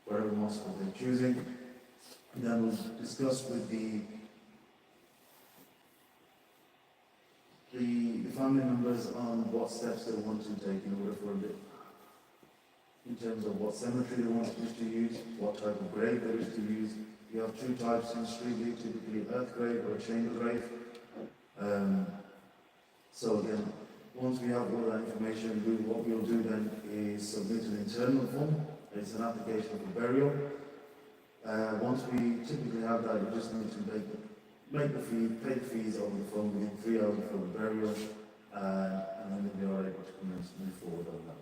S6: wherever mosque they're choosing. And then we'll discuss with the family members on what steps they want to take in order for it, in terms of what cemetery they want to use, what type of grave they wish to use. You have two types in Street, typically earth grave or a chamber grave. So again, once we have all that information, what we'll do then is submit an internal form. It's an application for burial. Once we typically have that, you just need to pay the fees over the phone within 3 hours for the burial, and then we are able to commence and move forward on that.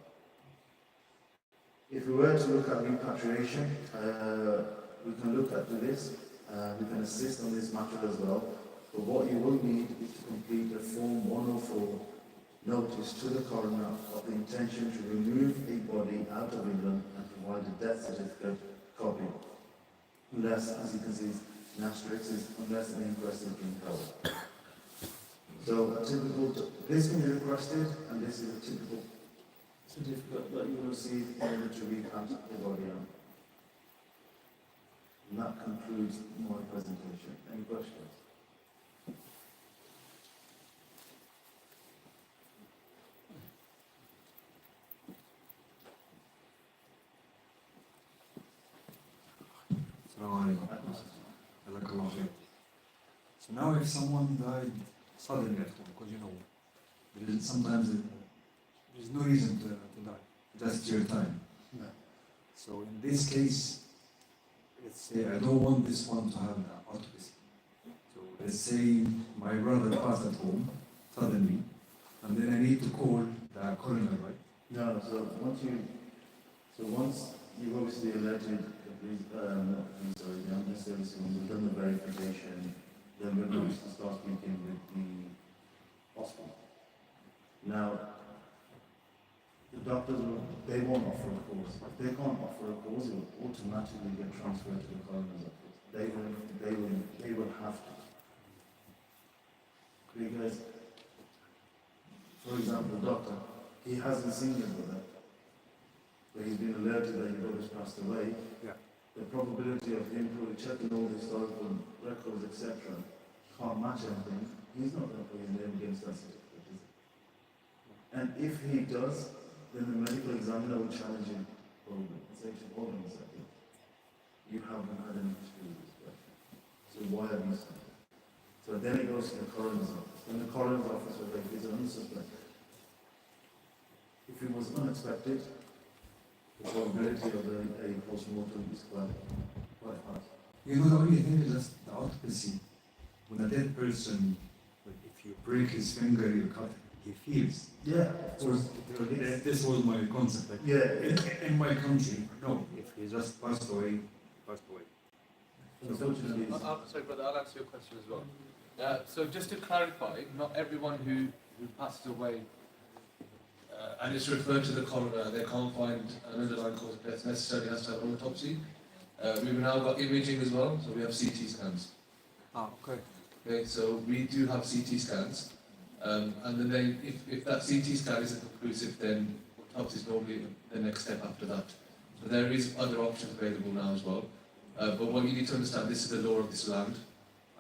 S6: If we were to look at repatriation, we can look at this. We can assist on this matter as well. But what you will need is to complete a Form 104 notice to the coroner of the intention to remove a body out of England and provide a death certificate copy. Unless, as you can see, an asterisk is unless an inquest is being held. So a typical, this can be requested, and this is a typical certificate that you will receive in order to repatriate the body out. And that concludes my presentation. Any questions?
S7: So now if someone died suddenly at home, because sometimes there's no reason to die, just your time.
S6: No.
S7: So in this case, let's say I don't want this one to have the autopsy. So let's say my brother passed at home suddenly, and then I need to call the coroner, right?
S6: No, so once you've obviously elected the ambulance service, when we've done the verification, then we're going to start speaking with the hospital. Now, the doctors they won't offer a cause. If they can't offer a cause, it will automatically get transferred to the coroner's office. They will have to. Because, for example, the doctor, he hasn't seen his brother, but he's been alerted that his brother's passed away.
S7: Yeah.
S6: The probability of him probably checking all the historical records, etc., can't match anything. He's not going to put his name against that certificate, is he? And if he does, then the medical examiner will challenge him probably and say, hold on a second, you haven't had any history with this person, so why have you signed it? So then it goes to the coroner's office, and the coroner's office will say, he's unsuspected. If it was unexpected, the probability of a post-mortem is quite high.
S7: The only thing is just the autopsy. When a dead person, if you break his finger, you cut, he feels.
S6: Yeah,
S7: So this was my concept. Like,
S6: yeah.
S7: in my country, no, if he just passed away, passed away.
S6: Unfortunately,
S3: Sorry, brother, I'll answer your question as well. So just to clarify, not everyone who passes away and is referred to the coroner, they can't find an underlying cause of death necessarily has to have an autopsy. We've now got imaging as well, so we have CT scans.
S7: Okay.
S3: Okay, so we do have CT scans, and then if that CT scan isn't conclusive, then autopsy is normally the next step after that. So there is other options available now as well. But what you need to understand, this is the law of this land,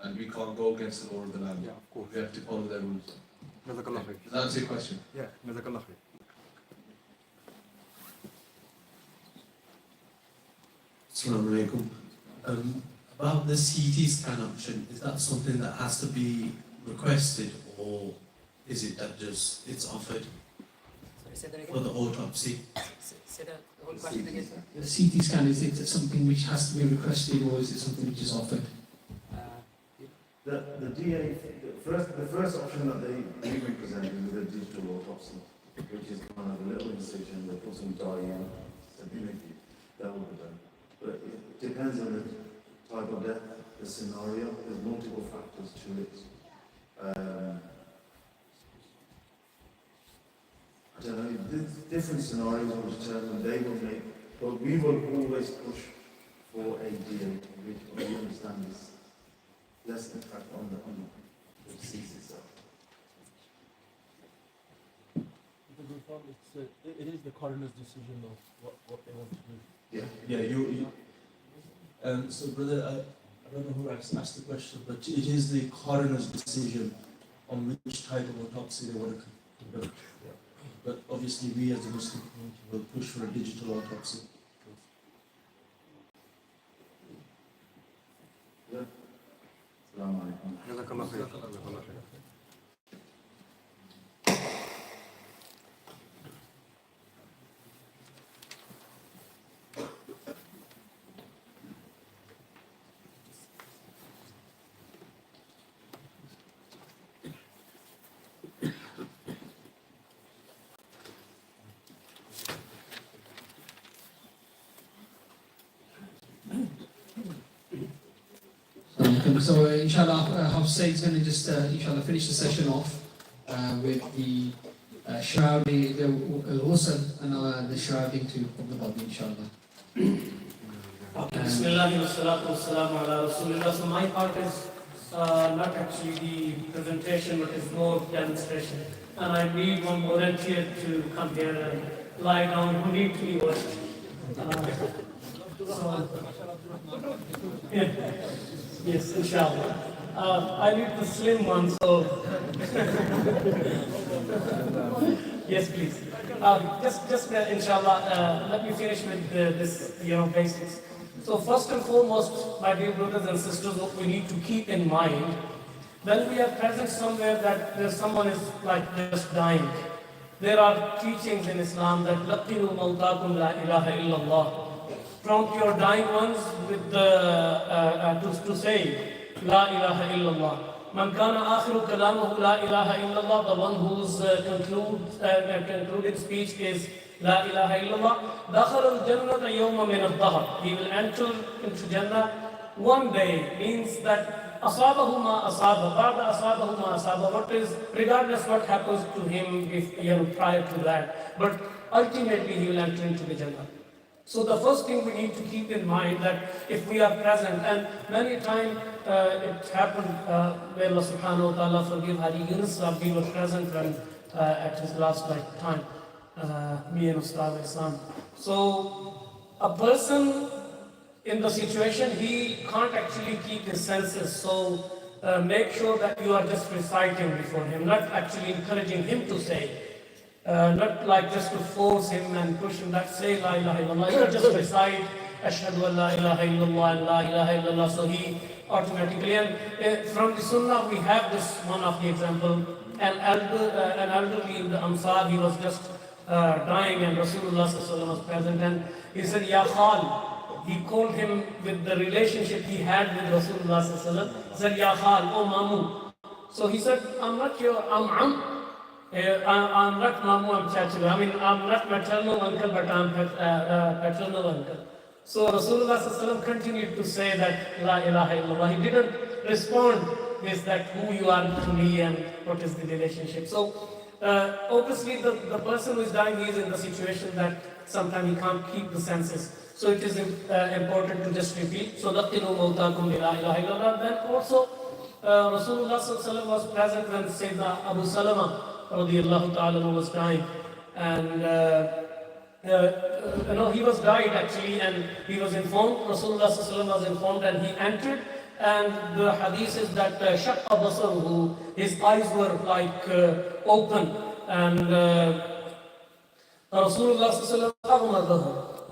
S3: and we can't go against the law of the land.
S7: Yeah, of course.
S3: We have to follow their rules.
S7: Jazakallah
S3: Okay.
S7: khair.
S3: Does that answer your question?
S7: Yeah, Jazakallah khair.
S8: Assalamu alaikum. About the CT scan option, is that something that has to be requested, or is it that just it's offered
S1: Sorry, say that
S8: for
S1: again.
S8: the autopsy?
S1: Say that whole question again, sir.
S8: The CT scan, is it something which has to be requested, or is it something which is offered?
S6: the DA, the first option that they even presented was a digital autopsy, which is kind of a little incision, they put some dye in, stability, that will be done. But it depends on the type of death, the scenario, there's multiple factors to it. I don't know, different scenarios will determine, they will make, but we will always push for a DA, we understand this. less impact on the disease itself.
S9: It is the coroner's decision of what they want to do.
S6: Yeah.
S9: Yeah, so brother, I don't know who asked the question, but it is the coroner's decision on which type of autopsy they want to conduct.
S6: Yeah.
S9: But obviously we as a Muslim community will push for a digital autopsy.
S6: Yeah. Assalamu alaikum.
S10: So inshallah, Hafsa is going to just inshallah finish the session off with the shrouding, the ghusl and the shrouding of the body, inshallah.
S11: Bismillah wa salatu wa salam ala Rasulullah. So my part is not actually the presentation, but is more demonstration. And I need one volunteer to come here and lie down who need to be washed. Yes, inshallah. I need the slim one, so yes, please. Just inshallah, let me finish with this, basics. So first and foremost, my dear brothers and sisters, what we need to keep in mind, when we are present somewhere that there's someone is like just dying, there are teachings in Islam that laqinu mawtakum la ilaha illallah. Prompt your dying ones with to say La ilaha illallah. Man kana akhiru kalamahu la ilaha illallah. The one whose concluded speech is La ilaha illallah. Dakhala al-jannata yawma min al-dahr. He will enter into Jannah one day. Means that asabahu ma asaba. Ba'da asabahu ma asaba. What is, regardless what happens to him if prior to that. But ultimately he will enter into the Jannah. So the first thing we need to keep in mind that if we are present, and many times it happened, may Allah subhanahu wa ta'ala forgive Hari Yunus, we were present when at his last time, me and Ustad Islam. So a person in the situation, he can't actually keep his senses, so make sure that you are just reciting before him, not actually encouraging him to say. Not like just to force him and push him back, say La ilaha illallah, not just recite Ashhadu an la ilaha illallah and La ilaha illallah, so he automatically, and from the Sunnah we have this one of the example, an elderly in the Ansar, he was just dying and Rasulullah was present and he said, Ya Khal, he called him with the relationship he had with Rasulullah, he said, Ya Khal, oh Mamu. So he said, I'm not your I'm not Mamu, I'm Chachu. I'm not maternal uncle, but I'm paternal uncle. So Rasulullah continued to say that La ilaha illallah. He didn't respond with that who you are to me and what is the relationship. So obviously the person who is dying is in the situation that sometimes he can't keep the senses. So it is important to just repeat. So laqinu mawtakum la ilaha illallah. Then also Rasulullah was present when Sayyidina Abu Salama radiyallahu ta'ala was dying, and he was died actually, and he was informed, Rasulullah was informed, and he entered, and the hadith is that shaqqa basaruhu, his eyes were like open, and Rasulullah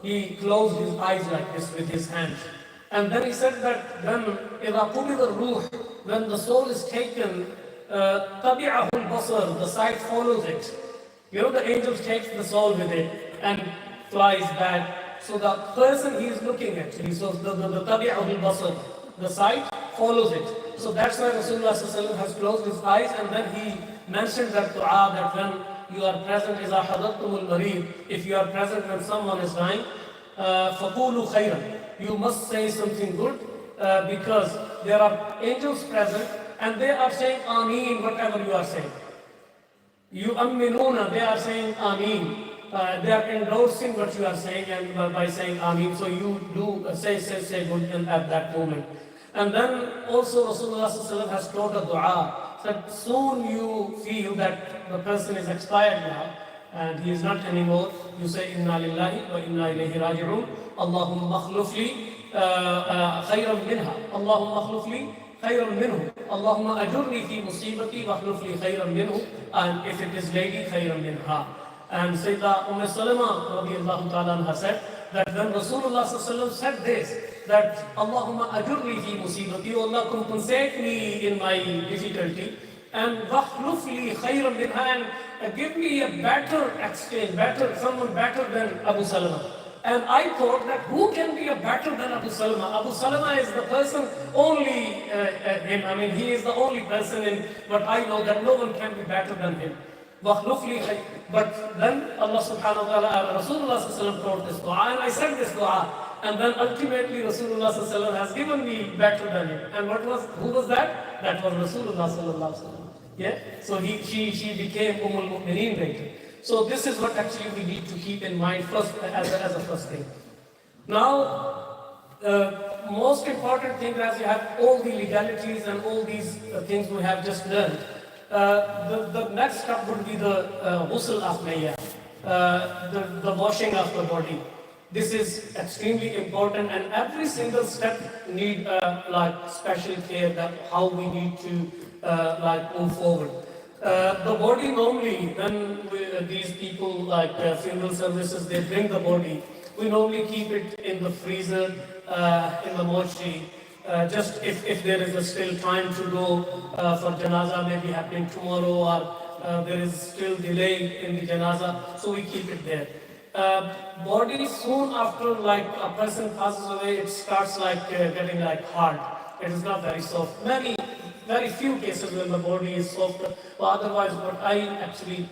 S11: he closed his eyes like this with his hands. And then he said that when the soul is taken, tabi'ahu al-basar, the sight follows it. The angels takes the soul with it and flies back. So the person he is looking actually, so the tabi'ahu al-basar, the sight follows it. So that's why Rasulullah has closed his eyes, and then he mentioned that dua that when you are present, إِذَا حَضَرْتُمُ الْمَرِيضِ, if you are present when someone is dying, فَقُولُوا خَيْرًا, you must say something good, because there are angels present and they are saying Ameen, whatever you are saying. You amminuna, they are saying Ameen. They are endorsing what you are saying and by saying Ameen. So you do say good at that moment. And then also Rasulullah sallallahu alaihi wasallam has taught a dua that soon you feel that the person is expired now and he is not anymore. You say, Inna lillahi wa inna ilayhi raji'un. Allahumma akhluf li khayran minha. Allahumma akhluf li khayran minhu. Allahumma ajurni fi musibati wa akhluf li khayran minhu. And if it is lady, khayran minha. And Sayyidah Salama radiallahu ta'ala anha said that when Rasulullah sallallahu said this, that Allahumma ajurni fi musibati, O Allah, compensate me in my difficulty, and wakhluf li khayran minha, and give me a better exchange, someone better than Abu Salama. And I thought that who can be a better than Abu Salama? Abu Salama is the person only him. I mean, he is the only person in, but I know that no one can be better than him. Wakhluf li khayran. But then Allah subhanahu wa ta'ala, Rasulullah sallallahu taught this dua, and I said this dua. And then ultimately Rasulullah sallallahu has given me better than him. And who was that? That was Rasulullah sallallahu. Yeah? So she became Mu'mineen later. So this is what actually we need to keep in mind first as a first thing. Now, most important thing, as you have all the legalities and all these things we have just learned, the next step would be the ghusl of Mayyah, the washing of the body. This is extremely important, and every single step need like special care that how we need to like move forward. The body normally, when these people like funeral services, they bring the body, we normally keep it in the freezer, in the mortuary. Just if there is still time to go for janaza, maybe happening tomorrow, or there is still delay in the janaza, so we keep it there. Body soon after like a person passes away, it starts like getting like hard. It is not very soft. Very few cases when the body is soft, but otherwise what I actually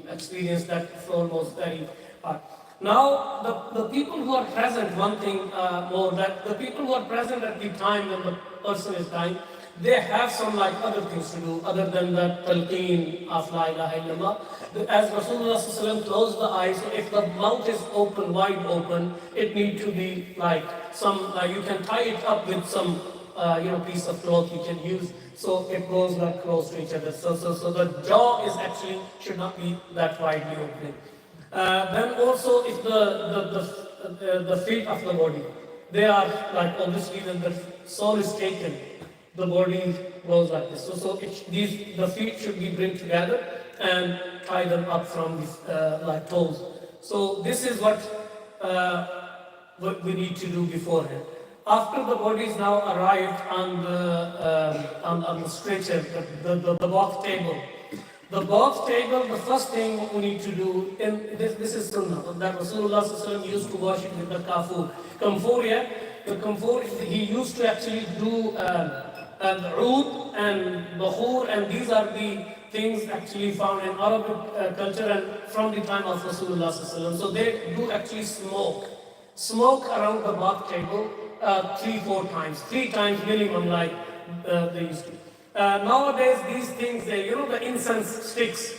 S11: experienced, that floor was very hard. Now the people who are present, one thing more, that the people who are present at the time when the person is dying, they have some like other things to do other than that talqeen of La ilaha illallah. As Rasulullah sallallahu closed the eyes, so if the mouth is open, wide open, it needs to be like some, you can tie it up with some piece of cloth you can use, so it goes like close to each other. So the jaw is actually should not be that widely open. Then also if the feet of the body, they are like obviously when the soul is taken, the body goes like this. So the feet should be bring together and tie them up from the like toes. So this is what we need to do beforehand. After the body is now arrived on the stretcher, the box table. The box table, the first thing we need to do, and this is sunnah, that Rasulullah sallallahu used to wash it with the kafur. Kamfur, yeah? The kamfur, he used to actually do oud and bakhur, and these are the things actually found in Arabic culture and from the time of Rasulullah sallallahu. So they do actually smoke around the box table 3 times minimum, like they used to. Nowadays, these things, the incense sticks,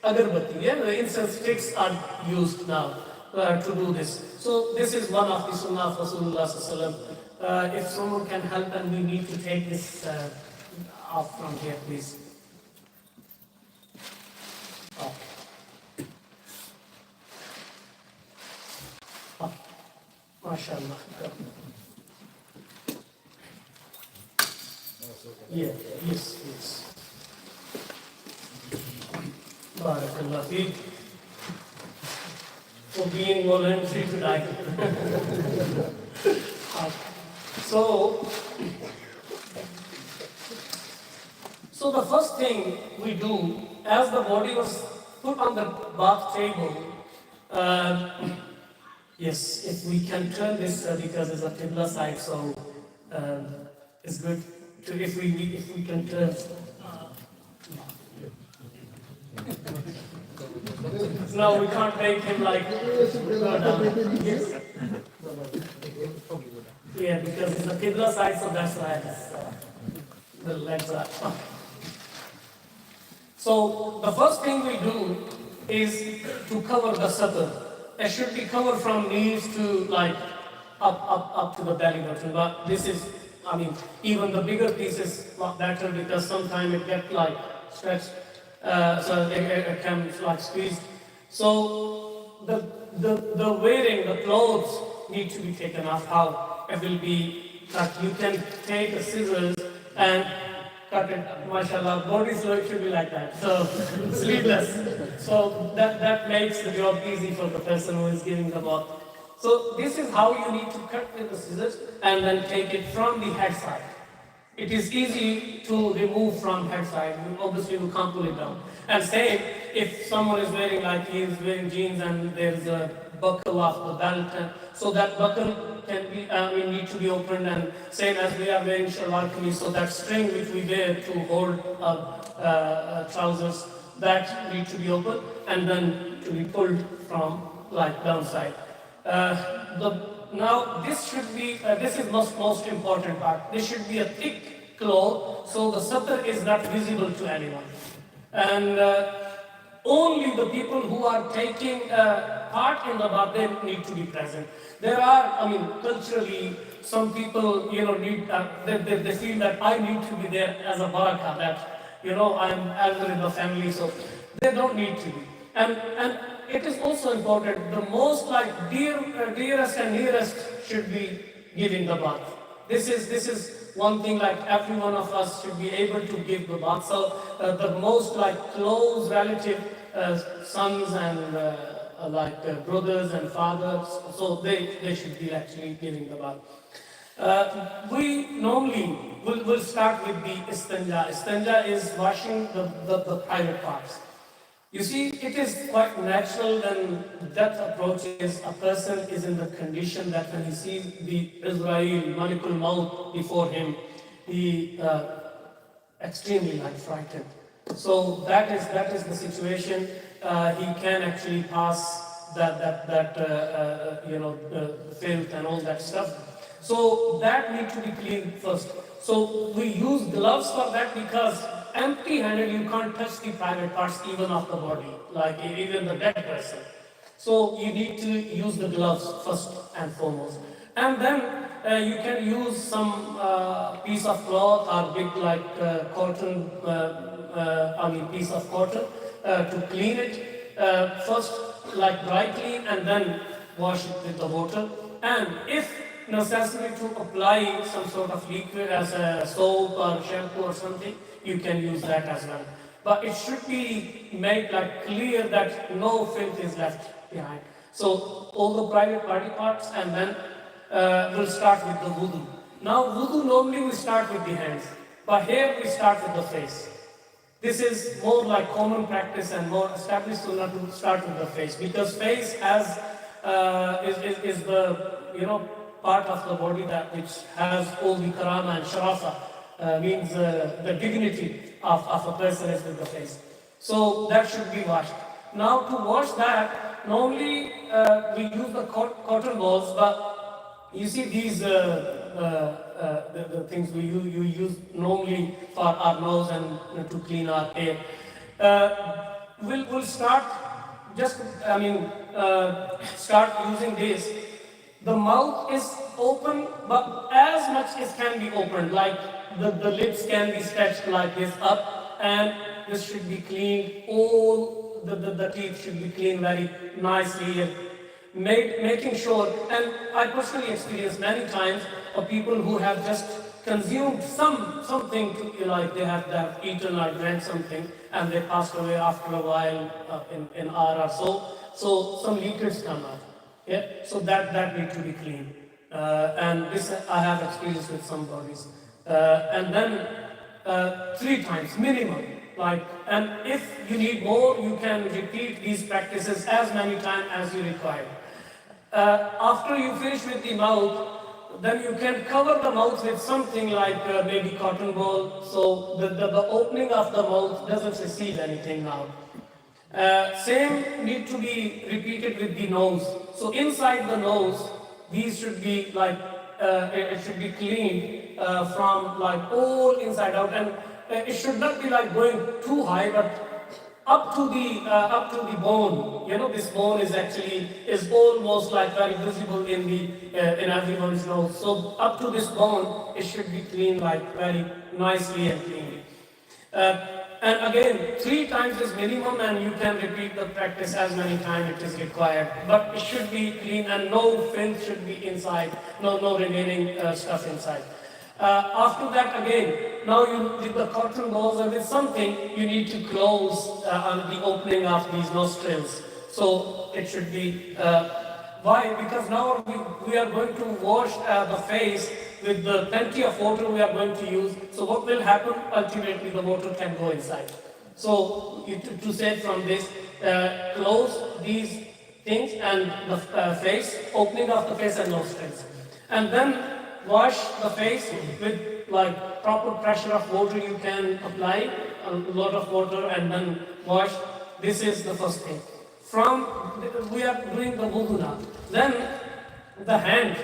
S11: agarbatti, the incense sticks are used now to do this. So this is one of the sunnah of Rasulullah sallallahu. If someone can help, and we need to take this off from here, please. MashaAllah. Yeah, yes. Barakallah feek. For being voluntary to die. So the first thing we do, as the body was put on the bath table, yes, if we can turn this because it's a Qibla side, so it's good to if we can turn. No, we can't make him like go down. Yes. Yeah, because it's a Qibla side, so that's why the legs are up. So the first thing we do is to cover the satr. It should be covered from knees to like up to the belly button. But this is I mean, even the bigger piece is better because sometimes it gets like stretched, so it can like squeezed. So the wearing, the clothes need to be taken off. How it will be that you can take the scissors and cut it. Mashallah, body slow it should be like that. So sleeveless. So that makes the job easy for the person who is giving the bath. So this is how you need to cut with the scissors and then take it from the head side. It is easy to remove from head side. Obviously, we can't pull it down. And same, if someone is wearing like he is wearing jeans and there is a buckle of the belt, so that buckle can be, need to be opened. And same as we are wearing shalwar kameez, so that string which we wear to hold trousers, that need to be opened and then to be pulled from like downside. Now this should be, this is most important part. This should be a thick cloth, so the satar is not visible to anyone. And only the people who are taking part in the bath, they need to be present. There are, culturally, some people, need, they feel that I need to be there as a barakah, that, I'm elder in the family, so they don't need to be. And it is also important, the most like dearest and nearest should be giving the bath. This is one thing like every one of us should be able to give the bath. So the most like close relative, sons and brothers and fathers, so they should be actually giving the bath. We normally will start with the istanja. Istanja is washing the private parts. You see, it is quite natural when death approaches, a person is in the condition that when he sees the Israel, Malikul Maut before him, he extremely frightened. So that is the situation. He can actually pass that filth and all that stuff. So that needs to be cleaned first. So we use gloves for that because empty-handed you can't touch the private parts even of the body, like even the dead person. So you need to use the gloves first and foremost. And then you can use some piece of cloth or big cotton, piece of cotton to clean it. First dry clean and then wash it with the water. And if necessary to apply some sort of liquid as a soap or shampoo or something, you can use that as well. But it should be made clear that no filth is left behind. So all the private body parts, and then we'll start with the wudu. Now wudu normally we start with the hands, but here we start with the face. This is more like common practice and more established sunnah to start with the face, because face is the part of the body that which has all the karama and sharafa, means the dignity of a person is with the face. So that should be washed. Now to wash that, normally we use the cotton balls, but you see these the things you use normally for our nose and to clean our hair. We'll start start using this. The mouth is open, but as much as can be opened, like the lips can be stretched like this up, and this should be cleaned. All the teeth should be cleaned very nicely, making sure. And I personally experienced many times of people who have just consumed something they have eaten or drank something, and they passed away after a while, in an hour or so. So some liquids come out. Yeah, so that need to be cleaned, and this I have experience with some bodies, and then 3 times minimum. And if you need more, you can repeat these practices as many times as you require. After you finish with the mouth, then you can cover the mouth with something like maybe cotton ball, so the opening of the mouth doesn't receive anything now. Same need to be repeated with the nose. So inside the nose, these should be it should be cleaned from all inside out, and it should not be going too high, but up to the bone. You know, this bone is almost like very visible in everyone's nose. So up to this bone, it should be cleaned like very nicely and cleanly. And again, 3 times is minimum, and you can repeat the practice as many times it is required. But it should be clean, and no filth should be inside, no remaining stuff inside. After that, again, now with the cotton balls or with something, you need to close on the opening of these nostrils. So it should be, why? Because now we are going to wash the face with the plenty of water we are going to use. So what will happen? Ultimately, the water can go inside. So to save from this, close these things and the face, opening of the face and nostrils. And then wash the face with like proper pressure of water. You can apply a lot of water and then wash. This is the first thing. We are doing the wudu now. Then the hand.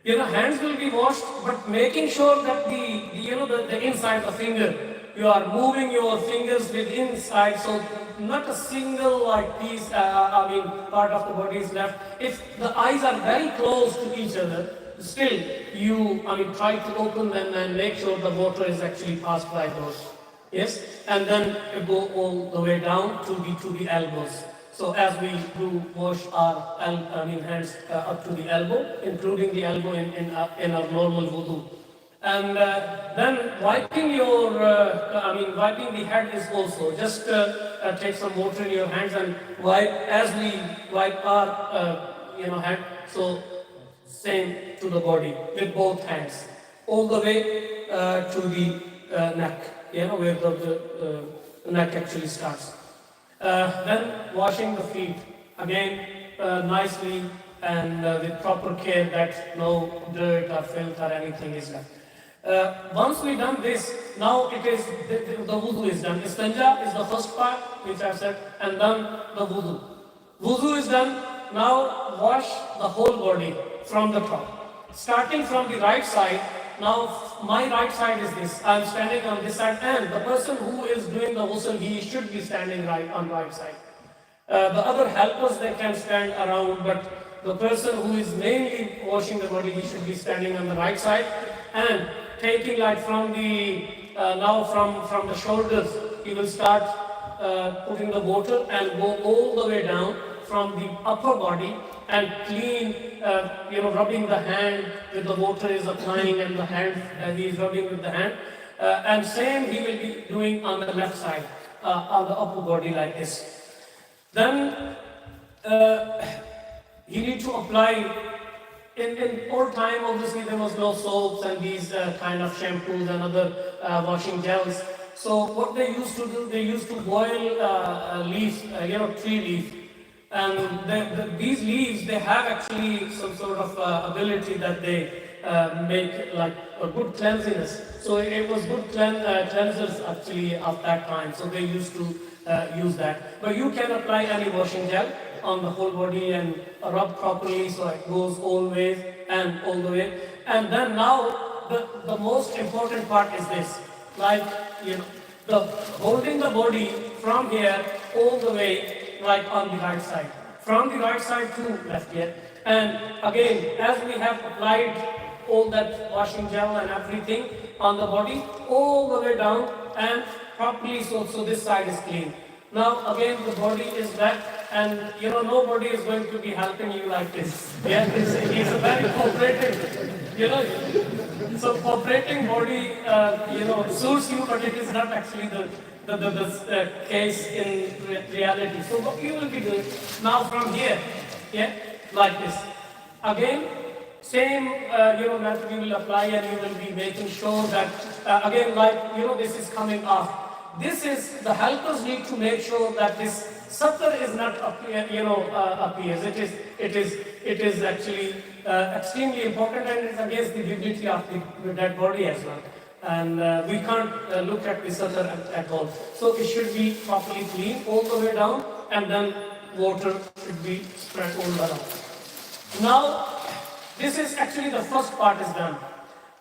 S11: Hands will be washed, but making sure that the inside the finger, you are moving your fingers with inside, so not a single piece, part of the body is left. If the eyes are very close to each other, still you, try to open them and make sure the water is actually passed by those. Yes, and then you go all the way down to the elbows. So as we do wash our hands up to the elbow, including the elbow in our normal wudu. And then wiping wiping the head is also, just take some water in your hands and wipe as we wipe our head. So same to the body with both hands, all the way to the neck, where the neck actually starts. Then washing the feet, again nicely and with proper care that no dirt or filth or anything is left. Once we've done this, now it is the wudu is done. Istanja is the first part which I've said, and then the wudu. Wudu is done. Now wash the whole body from the top, starting from the right side. Now my right side is this. I'm standing on this side, and the person who is doing the ghusl, he should be standing on right side. The other helpers, they can stand around, but the person who is mainly washing the body, he should be standing on the right side and taking from the from the shoulders. He will start putting the water and go all the way down from the upper body and clean, rubbing the hand with the water is applying and the hand, he is rubbing with the hand. And same he will be doing on the left side, on the upper body like this. Then he need to apply, in old time obviously there was no soaps and these kind of shampoos and other washing gels. So what they used to do, they used to boil leaves, tree leaf. And these leaves, they have actually some sort of ability that they make like a good cleanliness. So it was good cleansers actually of that time. So they used to use that. But you can apply any washing gel on the whole body and rub properly so it goes always and all the way. And then now the most important part is this, holding the body from here all the way on the right side, from the right side to left here. And again, as we have applied all that washing gel and everything on the body, all the way down and properly so this side is clean. Now again the body is wet and nobody is going to be helping you like this. Yeah, it's a very cooperative, so cooperating body, suits you, but it is not actually the case in reality. So what you will be doing now from here, like this. Again, same method you will apply, and you will be making sure that again, this is coming off. This is the helpers need to make sure that this sutter is not appears. It is actually extremely important, and it's against the dignity of the dead body as well. And we can't look at the sutter at all. So it should be properly clean all the way down, and then water should be spread all around. Now, this is actually the first part is done.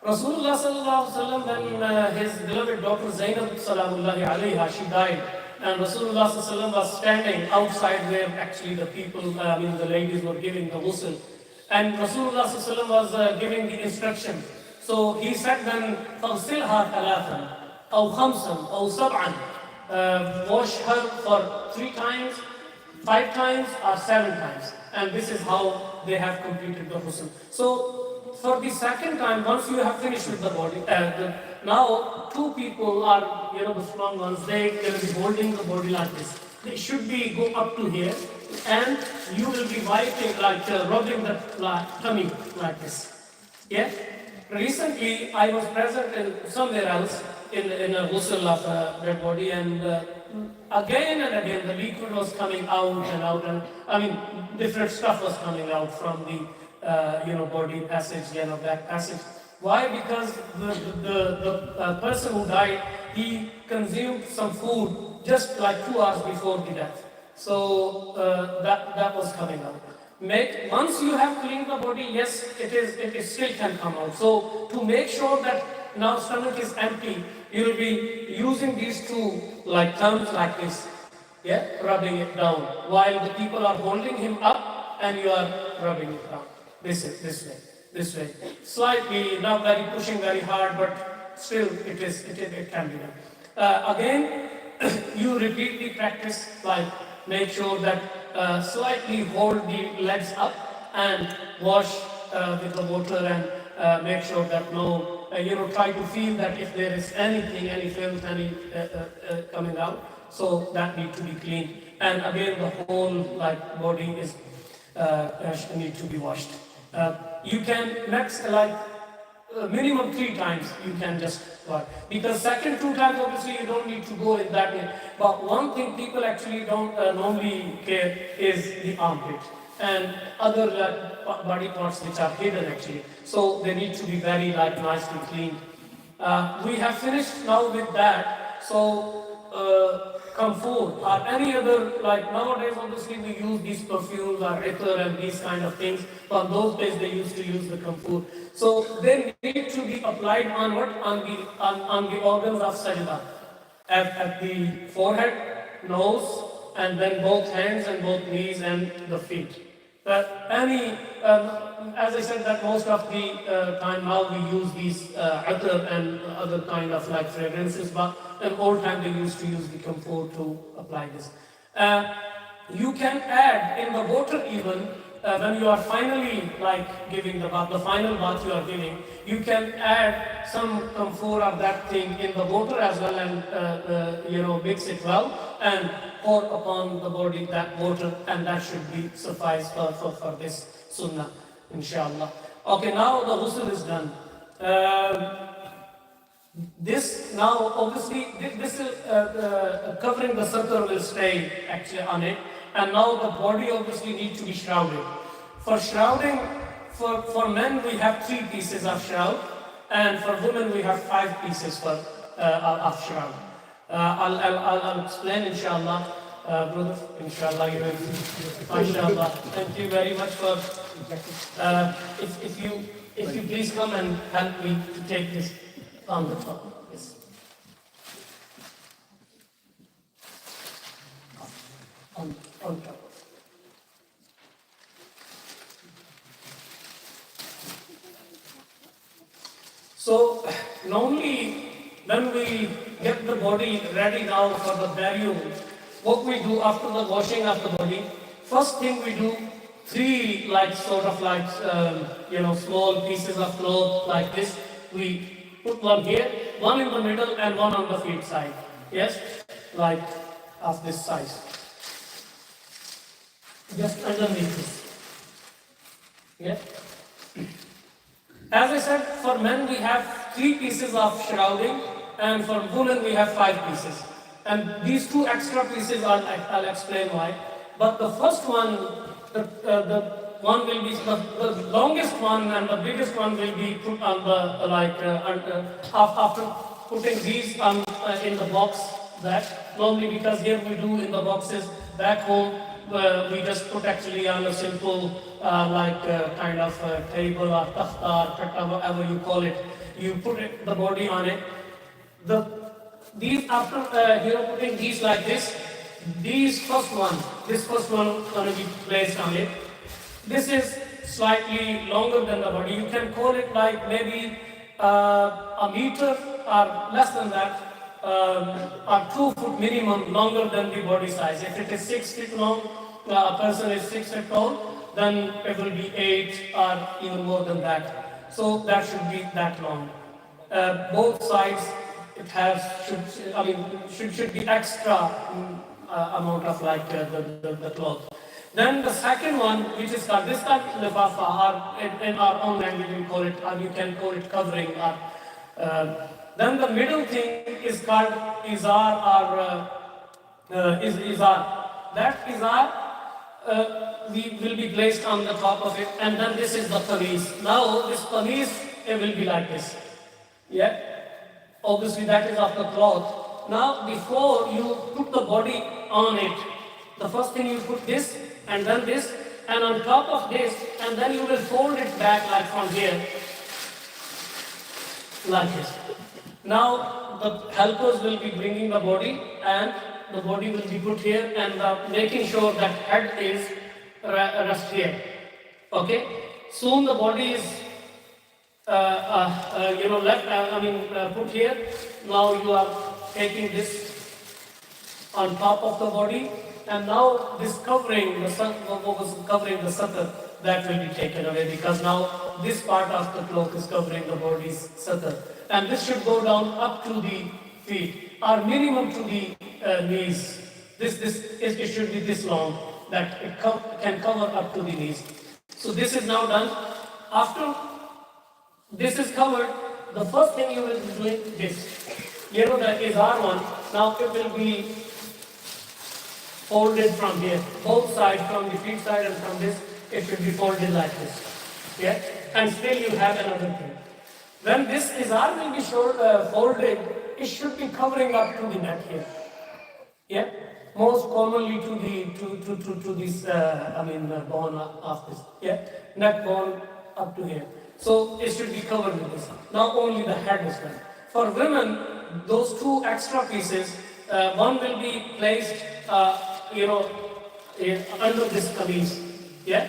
S11: Rasulullah sallallahu alaihi wasallam, when his beloved daughter Zainab salamullahi alayha, she died. and Rasulullah ﷺ was standing outside where actually the people, the ladies were giving the ghusl. And Rasulullah ﷺ was giving the instruction. So he said then, فَغْسِلْهَا ثَلَاثًا أَوْ خَمْسًا أَوْ سَبْعًا, wash her for 3 times, 5 times or 7 times. And this is how they have completed the ghusl. So for the second time, once you have finished with the body, now 2 people are, the strong ones, they will be holding the body like this. They should be go up to here, and you will be wiping, like rubbing the tummy like this. Yeah? Recently, I was present in somewhere else in a ghusl of a dead body, and again and again the liquid was coming out and out, and different stuff was coming out from the body passage, back passage. Why? Because the person who died, he consumed some food just like 2 hours before the death. So that was coming out. Once you have cleaned the body, yes, it still can come out. So to make sure that now stomach is empty, you will be using these 2 like thumbs like this, yeah, rubbing it down, while the people are holding him up and you are rubbing it down. This way. Slightly, not very pushing very hard, but still it can be done. Again, you repeat the practice, like make sure that slightly hold the legs up and wash with the water, and make sure that no, try to feel that if there is anything, any filth, coming out, so that need to be cleaned. And again, the whole body is need to be washed. You can minimum 3 times you can just wash. Because second 2 times obviously you don't need to go in that way. But one thing people actually don't normally care is the armpit and other body parts which are hidden actually. So they need to be very nicely cleaned. We have finished now with that. So comfort or any other, nowadays obviously we use these perfumes or Rutter and these kind of things, but those days they used to use the comfort. So they need to be applied on what? On the organs of sajda. At the forehead, nose, and then both hands and both knees and the feet. As I said, that most of the time now we use these Rutter and other kind of fragrances, but in old time they used to use the comfort to apply this. You can add in the water even, when you are finally giving the bath, the final bath you are giving, you can add some comfort of that thing in the water as well, and mix it well and pour upon the body that water, and that should be suffice for this sunnah, inshallah. Okay, now the ghusl is done. This now obviously this is covering the satar will stay actually on it, and now the body obviously needs to be shrouded. For shrouding, for men we have 3 pieces of shroud, and for women we have 5 pieces of shroud. I'll explain inshallah, brother. Inshallah, you will. Inshallah. Thank you very much for. If you please come and help me to take this on the top. Yes. On top. So normally when we get the body ready now for the burial, what we do after the washing of the body, first thing we do 3 small pieces of cloth like this. We put one here, one in the middle, and one on the feet side. Yes, of this size. Just underneath this. Yeah. As I said, for men we have 3 pieces of shrouding, and for women we have 5 pieces. And these 2 extra pieces, I'll explain why. But the first one, the one will be the longest one, and the biggest one will be put on the after putting these in the box. That normally, because here we do in the boxes. Back home we just put actually on a simple kind of table or takhta or katta, whatever you call it. You put the body on it. The these after putting these like this, this first one gonna be placed on it. This is slightly longer than the body. You can call it like maybe a meter or less than that, or 2 foot minimum longer than the body size. If it is 6 feet long, a person is 6 feet tall, then it will be 8 or even more than that. So that should be that long. Both sides it has should be extra amount of like the cloth. Then the second one, which is called this called lifafa, or in our own language we call it, or you can call it covering. Or then the middle thing is called izar or is izar. That izar we will be placed on the top of it, and then this is the qameez. Now this qameez it will be like this. Yeah, obviously that is of the cloth. Now before you put the body on it, the first thing you put this, and then this, and on top of this, and then you will fold it back like from here, like this. Now the helpers will be bringing the body, and the body will be put here, and making sure that head is rest here. Okay. Soon the body is put here. Now you are taking this on top of the body, and now this covering what was covering the satar, that will be taken away, because now this part of the cloak is covering the body's satar, and this should go down up to the feet, or minimum to the knees. It should be this long that it can cover up to the knees. So this is now done. After this is covered, the first thing you will be doing this. You know that is our one. Now it will be folded from here, both sides, from the feet side and from this, it should be folded like this. Yeah, and still you have another thing. When this izar will be folded, it should be covering up to the neck here. Yeah, most commonly to this bone of this. Yeah, neck bone up to here. So it should be covered with this. Now only the head is done. For women, those two extra pieces, one will be placed, under this qameez. Yeah,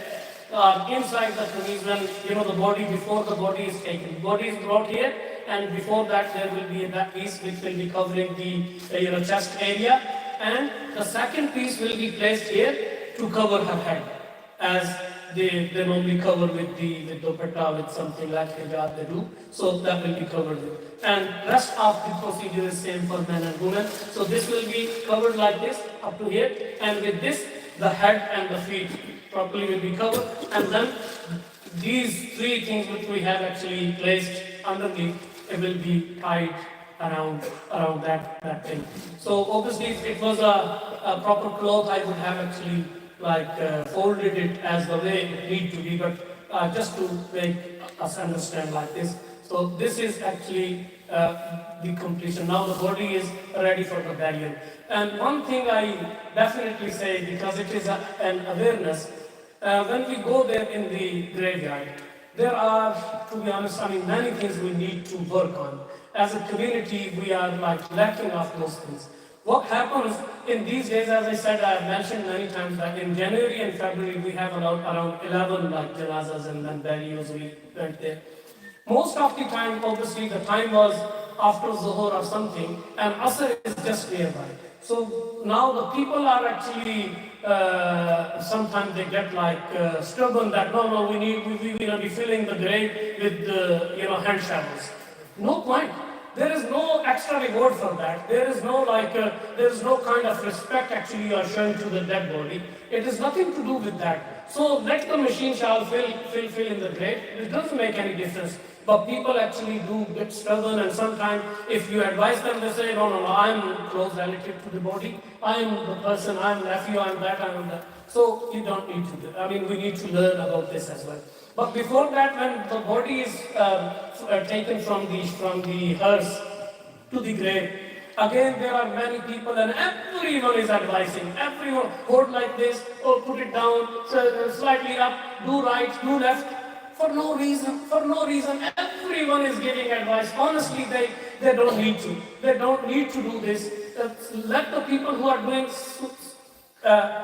S11: inside the qameez, when the body, before the body is taken, body is brought here, and before that there will be that piece which will be covering the chest area, and the second piece will be placed here to cover her head, as they normally cover with the dupatta, with something like hijab they do. So that will be covered with. And rest of the procedure is same for men and women. So this will be covered like this up to here, and with this the head and the feet properly will be covered, and then these three things which we have actually placed underneath, it will be tied around that thing. So obviously if it was a proper cloth, I would have actually folded it as the way it need to be, but just to make us understand like this. So this is actually the completion. Now the body is ready for the burial. And one thing I definitely say, because it is an awareness, when we go there in the graveyard, there are, to be honest, many things we need to work on. As a community, we are lacking of those things. What happens in these days, as I said, I have mentioned many times that in January and February we have around 11 janazas and then burials we went there. Most of the time, obviously, the time was after Zuhur or something, and Asr is just nearby. So now the people are actually, sometimes they get stubborn that no, we will be filling the grave with hand shovels. No point. There is no extra reward for that. There is no kind of respect actually you are showing to the dead body. It has nothing to do with that. So let the machine shall fill in the grave. It doesn't make any difference. But people actually do get stubborn, and sometimes if you advise them, they say, no, I'm close relative to the body. I'm the person, I'm nephew, I'm that. So you don't need to do. We need to learn about this as well. But before that, when the body is taken from the hearse to the grave, again there are many people, and everyone is advising. Everyone hold like this, or put it down slightly up, do right, do left. For no reason, everyone is giving advice. Honestly, they don't need to. They don't need to do this. Let the people who are doing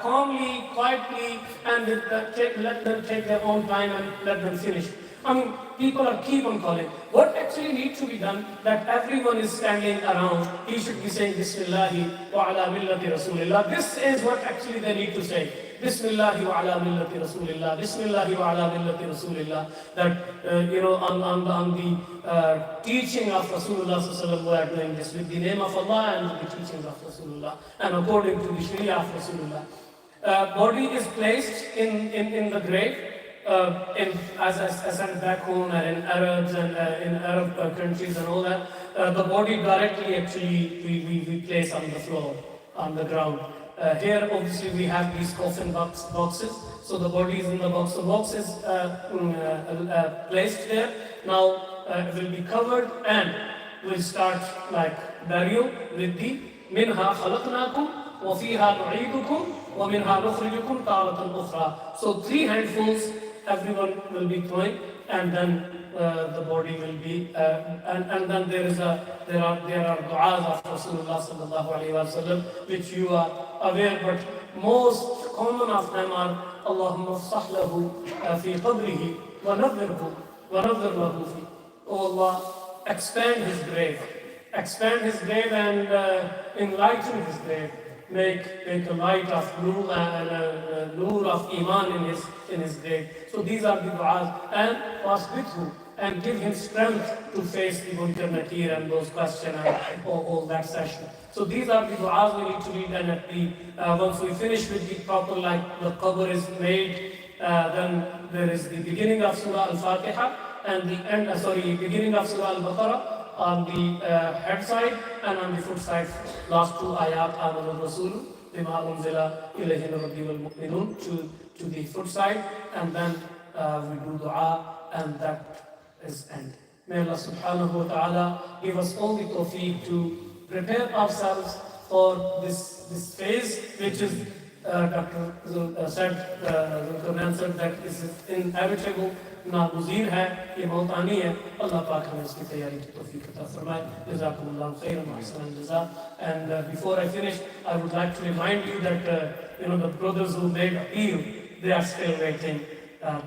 S11: calmly, quietly, and let them take their own time and let them finish. I mean, people are keep on calling. What actually needs to be done, that everyone is standing around, he should be saying Bismillahi wa ala millati Rasulillah. This is what actually they need to say. Bismillahi wa ala millati Rasulillah. Bismillahi wa ala millati Rasulillah. That, on the teaching of Rasulullah sallallahu alaihi wasallam, we are doing this with the name of Allah and the teachings of Rasulullah and according to the Sharia of Rasulullah. Body is placed in the grave. As I said back home and in Arabs and in Arab countries and all that, the body directly actually we place on the floor, on the ground. Here obviously we have these coffin boxes, so the body is in the box. The box is placed there. Now it will be covered and we'll start like burial with the minha khalaqnakum wa fiha nu'idukum wa minha nukhrijukum taratan ukhra. So 3 handfuls everyone will be throwing, and then the body will be, and then there are du'as of Rasulullah sallallahu alaihi wasallam which you are aware, but most common of them are Allahumma afsah lahu fi qabrihi wa nawwirhu fi. Oh Allah, expand his grave and enlighten his grave. Make a light of nur and nur of iman in his grave. So these are the du'as, and wasbithu, and give him strength to face the Munkar Nakir and those questions and all that session. So these are the du'as we need to read, and at the once we finish with the proper, like the qabr is made, then there is the beginning of Surah Al-Fatiha and the end, beginning of Surah Al-Baqarah on the head side, and on the foot side, last 2 ayat, Amana Rasulu, Bima Unzila Ilayhi Rabbi wal Mu'minun, to the foot side, and then we do dua, and that is end. May Allah subhanahu wa ta'ala give us all the tawfiq to prepare ourselves for this phase, which is, Dr. Zulkarnain said that this is inevitable, नागुज़ीर है, ये मौत आनी है. अल्लाह पाक हमें इसकी तैयारी की तौफीक अता फरमाए. जज़ाकुमुल्लाहु खैरन व Ahsan जज़ा. And before I finish, I would like to remind you that the brothers who made appeal, they are still waiting.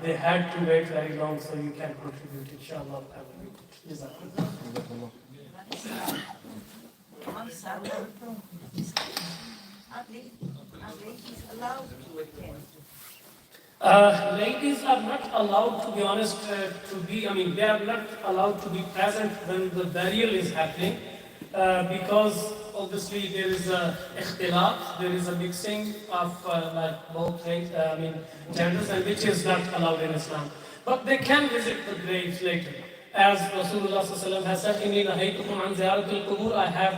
S11: They had to wait very long, so you can contribute, inshallah. Jazakumullah. Ladies are not allowed, to be honest, they are not allowed to be present when the burial is happening, because obviously there is a ikhtilat, there is a mixing of both genders, and which is not allowed in Islam. But they can visit the graves later. As Rasulullah sallallahu alaihi wasallam has said, "Inni nahaytukum an ziyaratil qubur," I have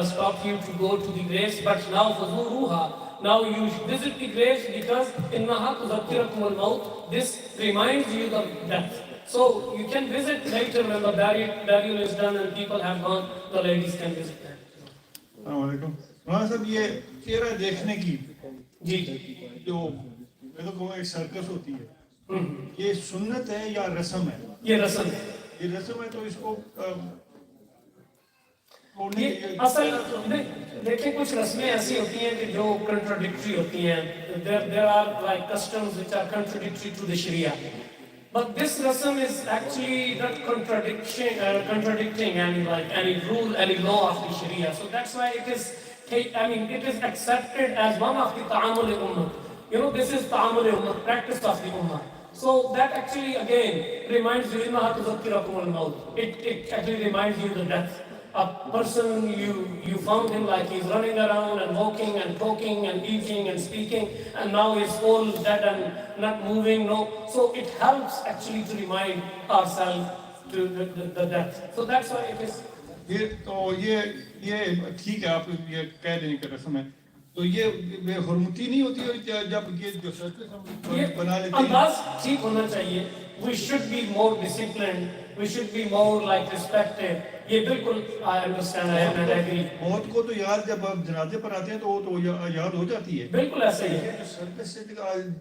S11: stopped you to go to the graves, but now fazuruha. Now you visit the graves, because innaha tuzakkirakum al-maut. This reminds you of death. So you can visit later when the burial is done and people have gone. The ladies can visit them.
S12: Assalamualaikum. Mawlana sahab, ये चेहरा देखने की
S11: जी
S12: जो मैं तो कहूँगा एक circus होती है, ये सुन्नत है या रस्म है?
S11: ये रस्म है.
S12: ये रस्म है, तो इसको
S11: ये असल देखिए, कुछ रस्में ऐसी होती हैं कि जो contradictory होती हैं. There are like customs which are contradictory to the Sharia. But this rasm is actually not contradicting any rule, any law of the Sharia. So that's why it is accepted as one of the ta'amul ummah. This is ta'amul ummah, practice of the ummah. So that actually again reminds you, it actually reminds you the death. A person, you found him like he's running around and walking and talking and eating and speaking, and now he's all dead and not moving. No, so it helps actually to remind ourselves to the death. So that's why it is.
S12: ये ठीक है, आप ये कह देने का रस्म है, तो ये हुर्मती नहीं होती है जब ये जो सर्कस हम बना लेते हैं.
S11: अंदाज ठीक होना चाहिए. We should be more disciplined. We should be more respected. ये बिल्कुल I understand and I agree.
S12: मौत को तो याद जब आप जनाजे पर आते हैं तो वो तो याद हो जाती है.
S11: बिल्कुल ऐसे ही है.
S12: जो सर्कस से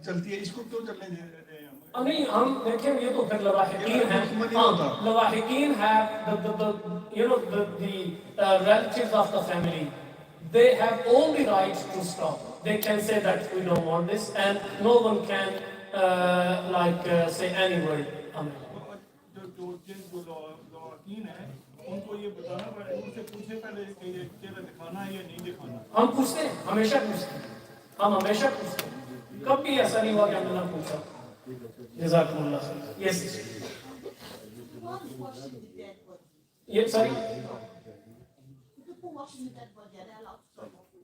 S12: चलती है, इसको क्यों चलने देते हैं?
S11: नहीं हम देखें ये तो फिर लवाहिकीन हैं लवाहिकीन have the you know the relatives of the family, they have all the rights to stop. They can say that we don't want this, and no one can say any word. Amen.
S12: जो लवाकीन है उनको ये बताना पड़ेगा, उनसे पूछे पहले कि ये चेहरा दिखाना है या नहीं दिखाना।
S11: हम पूछते हैं, हमेशा पूछते हैं, हम हमेशा पूछते हैं, कभी ऐसा नहीं हुआ कि हमने ना पूछा। जज़ाकुमुल्लाह खैर। Yes. Yes, sorry.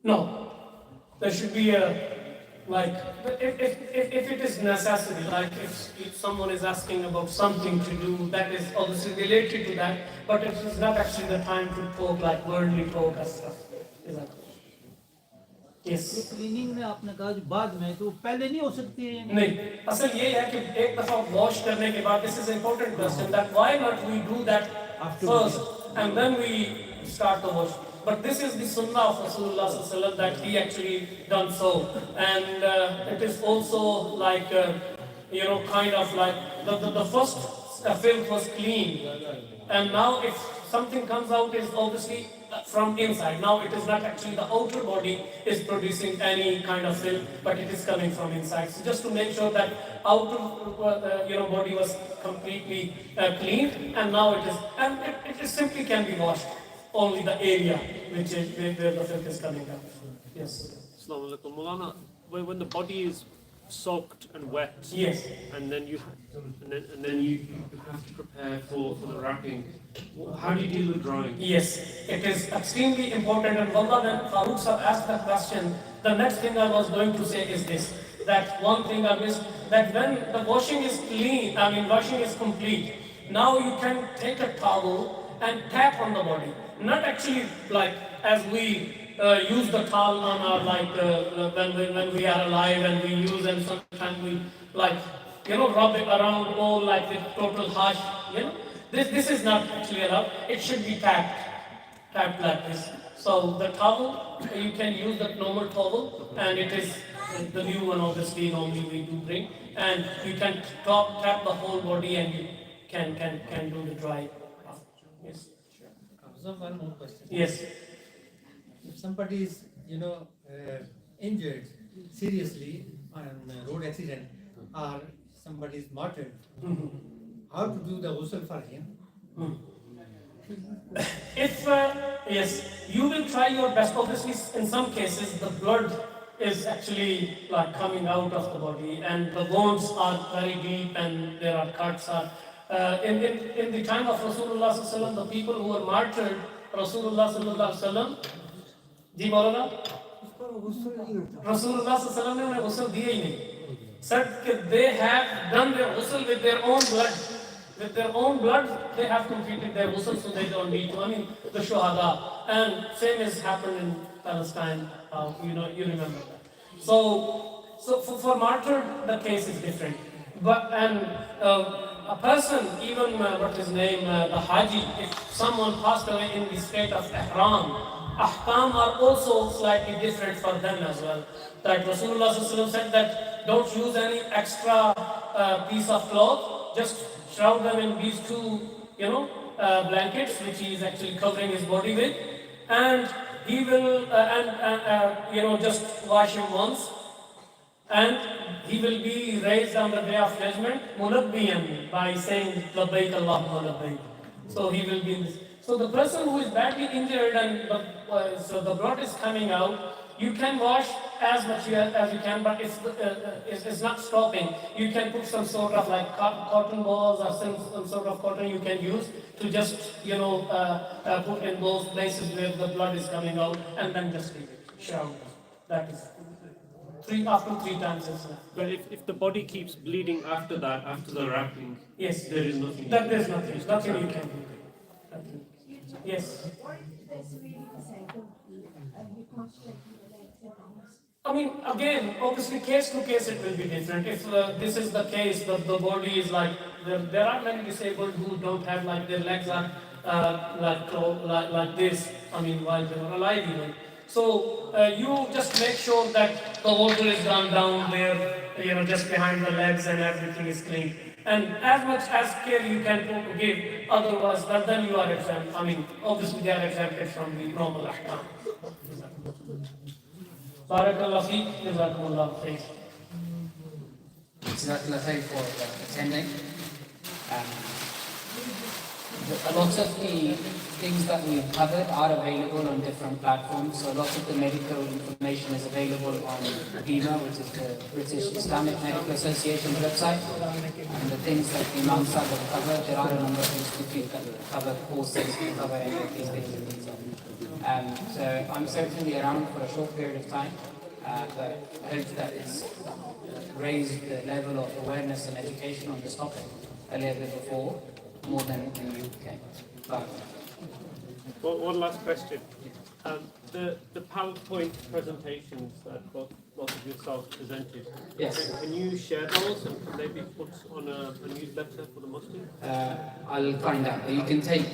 S11: No, there should be a if it is necessary, like if someone is asking about something to do that is obviously related to that, but it is not actually the time to talk like worldly talk and stuff. Is that yes?
S13: Cleaning में आपने कहा बाद में तो पहले नहीं हो सकती है?
S11: नहीं, असल ये है कि एक दफा वॉश करने के बाद, this is an important question, that why not we do that first and then we start the wash. But this is the sunnah of Rasulullah sallallahu alaihi wasallam that he actually done so, and it is also like kind of like the first filth was clean, and now if something comes out is obviously from inside. Now it is not actually the outer body is producing any kind of filth, but it is coming from inside. So just to make sure that outer body was completely clean, and now it is, and it simply can be washed. Only the area which is where the filth is coming out. Yes.
S2: Assalamu alaikum. Maulana, when the body is soaked and wet,
S11: yes,
S2: and then you have to prepare for the wrapping. How do you deal with drying?
S11: Yes, it is extremely important. And Wallah, when Farooq sir asked that question, the next thing I was going to say is this: that one thing I missed, that when the washing is clean, washing is complete, now you can take a towel and tap on the body. Not actually like as we use the towel on our when we are alive and we use, and sometimes we rub it around all like with total hush. This is not actually allowed. It should be tapped like this. So the towel, you can use the normal towel, and it is the new one obviously normally we do bring, and you can tap the whole body and you can do the dry. Yes.
S14: One more question.
S11: Yes.
S14: If somebody is, injured seriously on a road accident, or somebody is martyred, how to do the ghusl for him?
S11: If yes, you will try your best. Obviously, in some cases, the blood is actually like coming out of the body, and the wounds are very deep, and there are cuts. In the time of Rasulullah sallallahu alaihi wasallam, the people who were martyred, Rasulullah sallallahu alaihi wasallam, जी बोलो ना, Rasulullah sallallahu alaihi wasallam ने उन्हें ghusl दिए ही नहीं. Said that they have done their ghusl with their own blood. With their own blood, they have completed their ghusl, so they don't need to. The shuhada. And same has happened in Palestine. You remember that. So for martyr, the case is different. But a person, even what is name, the Haji, if someone passed away in the state of Ihram, ahkam are also slightly different for them as well. That Rasulullah sallallahu alaihi wasallam said that don't use any extra piece of cloth, just shroud them in these two, blankets which he is actually covering his body with, and he will, just wash him once, and he will be raised on the day of judgment, mulabbiyan, by saying labbaik Allahumma labbaik. So he will be in this. So the person who is badly injured and so the blood is coming out, you can wash as much as you can, but it's not stopping. You can put some sort of like cotton balls or some sort of cotton you can use to just, put in those places where the blood is coming out, and then just leave it. Shower. That is after 3 times.
S2: But if the body keeps bleeding after that, after the wrapping,
S11: yes,
S2: there is nothing.
S11: There's nothing you can do. Nothing. Yes. Again, obviously, case to case it will be different. If this is the case, that the body is like, there are many disabled who don't have like their legs are like this, while they were alive even. So you just make sure that the water is gone down there just behind the legs and everything is clean. And as much as care you can give, otherwise, then you are exempt. I mean, obviously they are exempted from the normal ahkam. Barakallah feek, jazakumullah khair.
S1: Jazakallah khair for attending. A lot of the things that we've covered are available on different platforms. So a lot of the medical information is available on BIMA, which is the British Islamic Medical Association's website. And the things that the Imam Sahib have covered, there are a number of institutes that cover courses, that cover any of these things in detail. So I'm certainly around for a short period of time, but I hope that it's raised the level of awareness and education on this topic earlier than before, more than in the UK. But
S2: one last question. The PowerPoint presentations that both of yourselves presented,
S1: yes.
S2: Can you share those and can they be put on a newsletter for the Mosque?
S1: I'll find out. You can take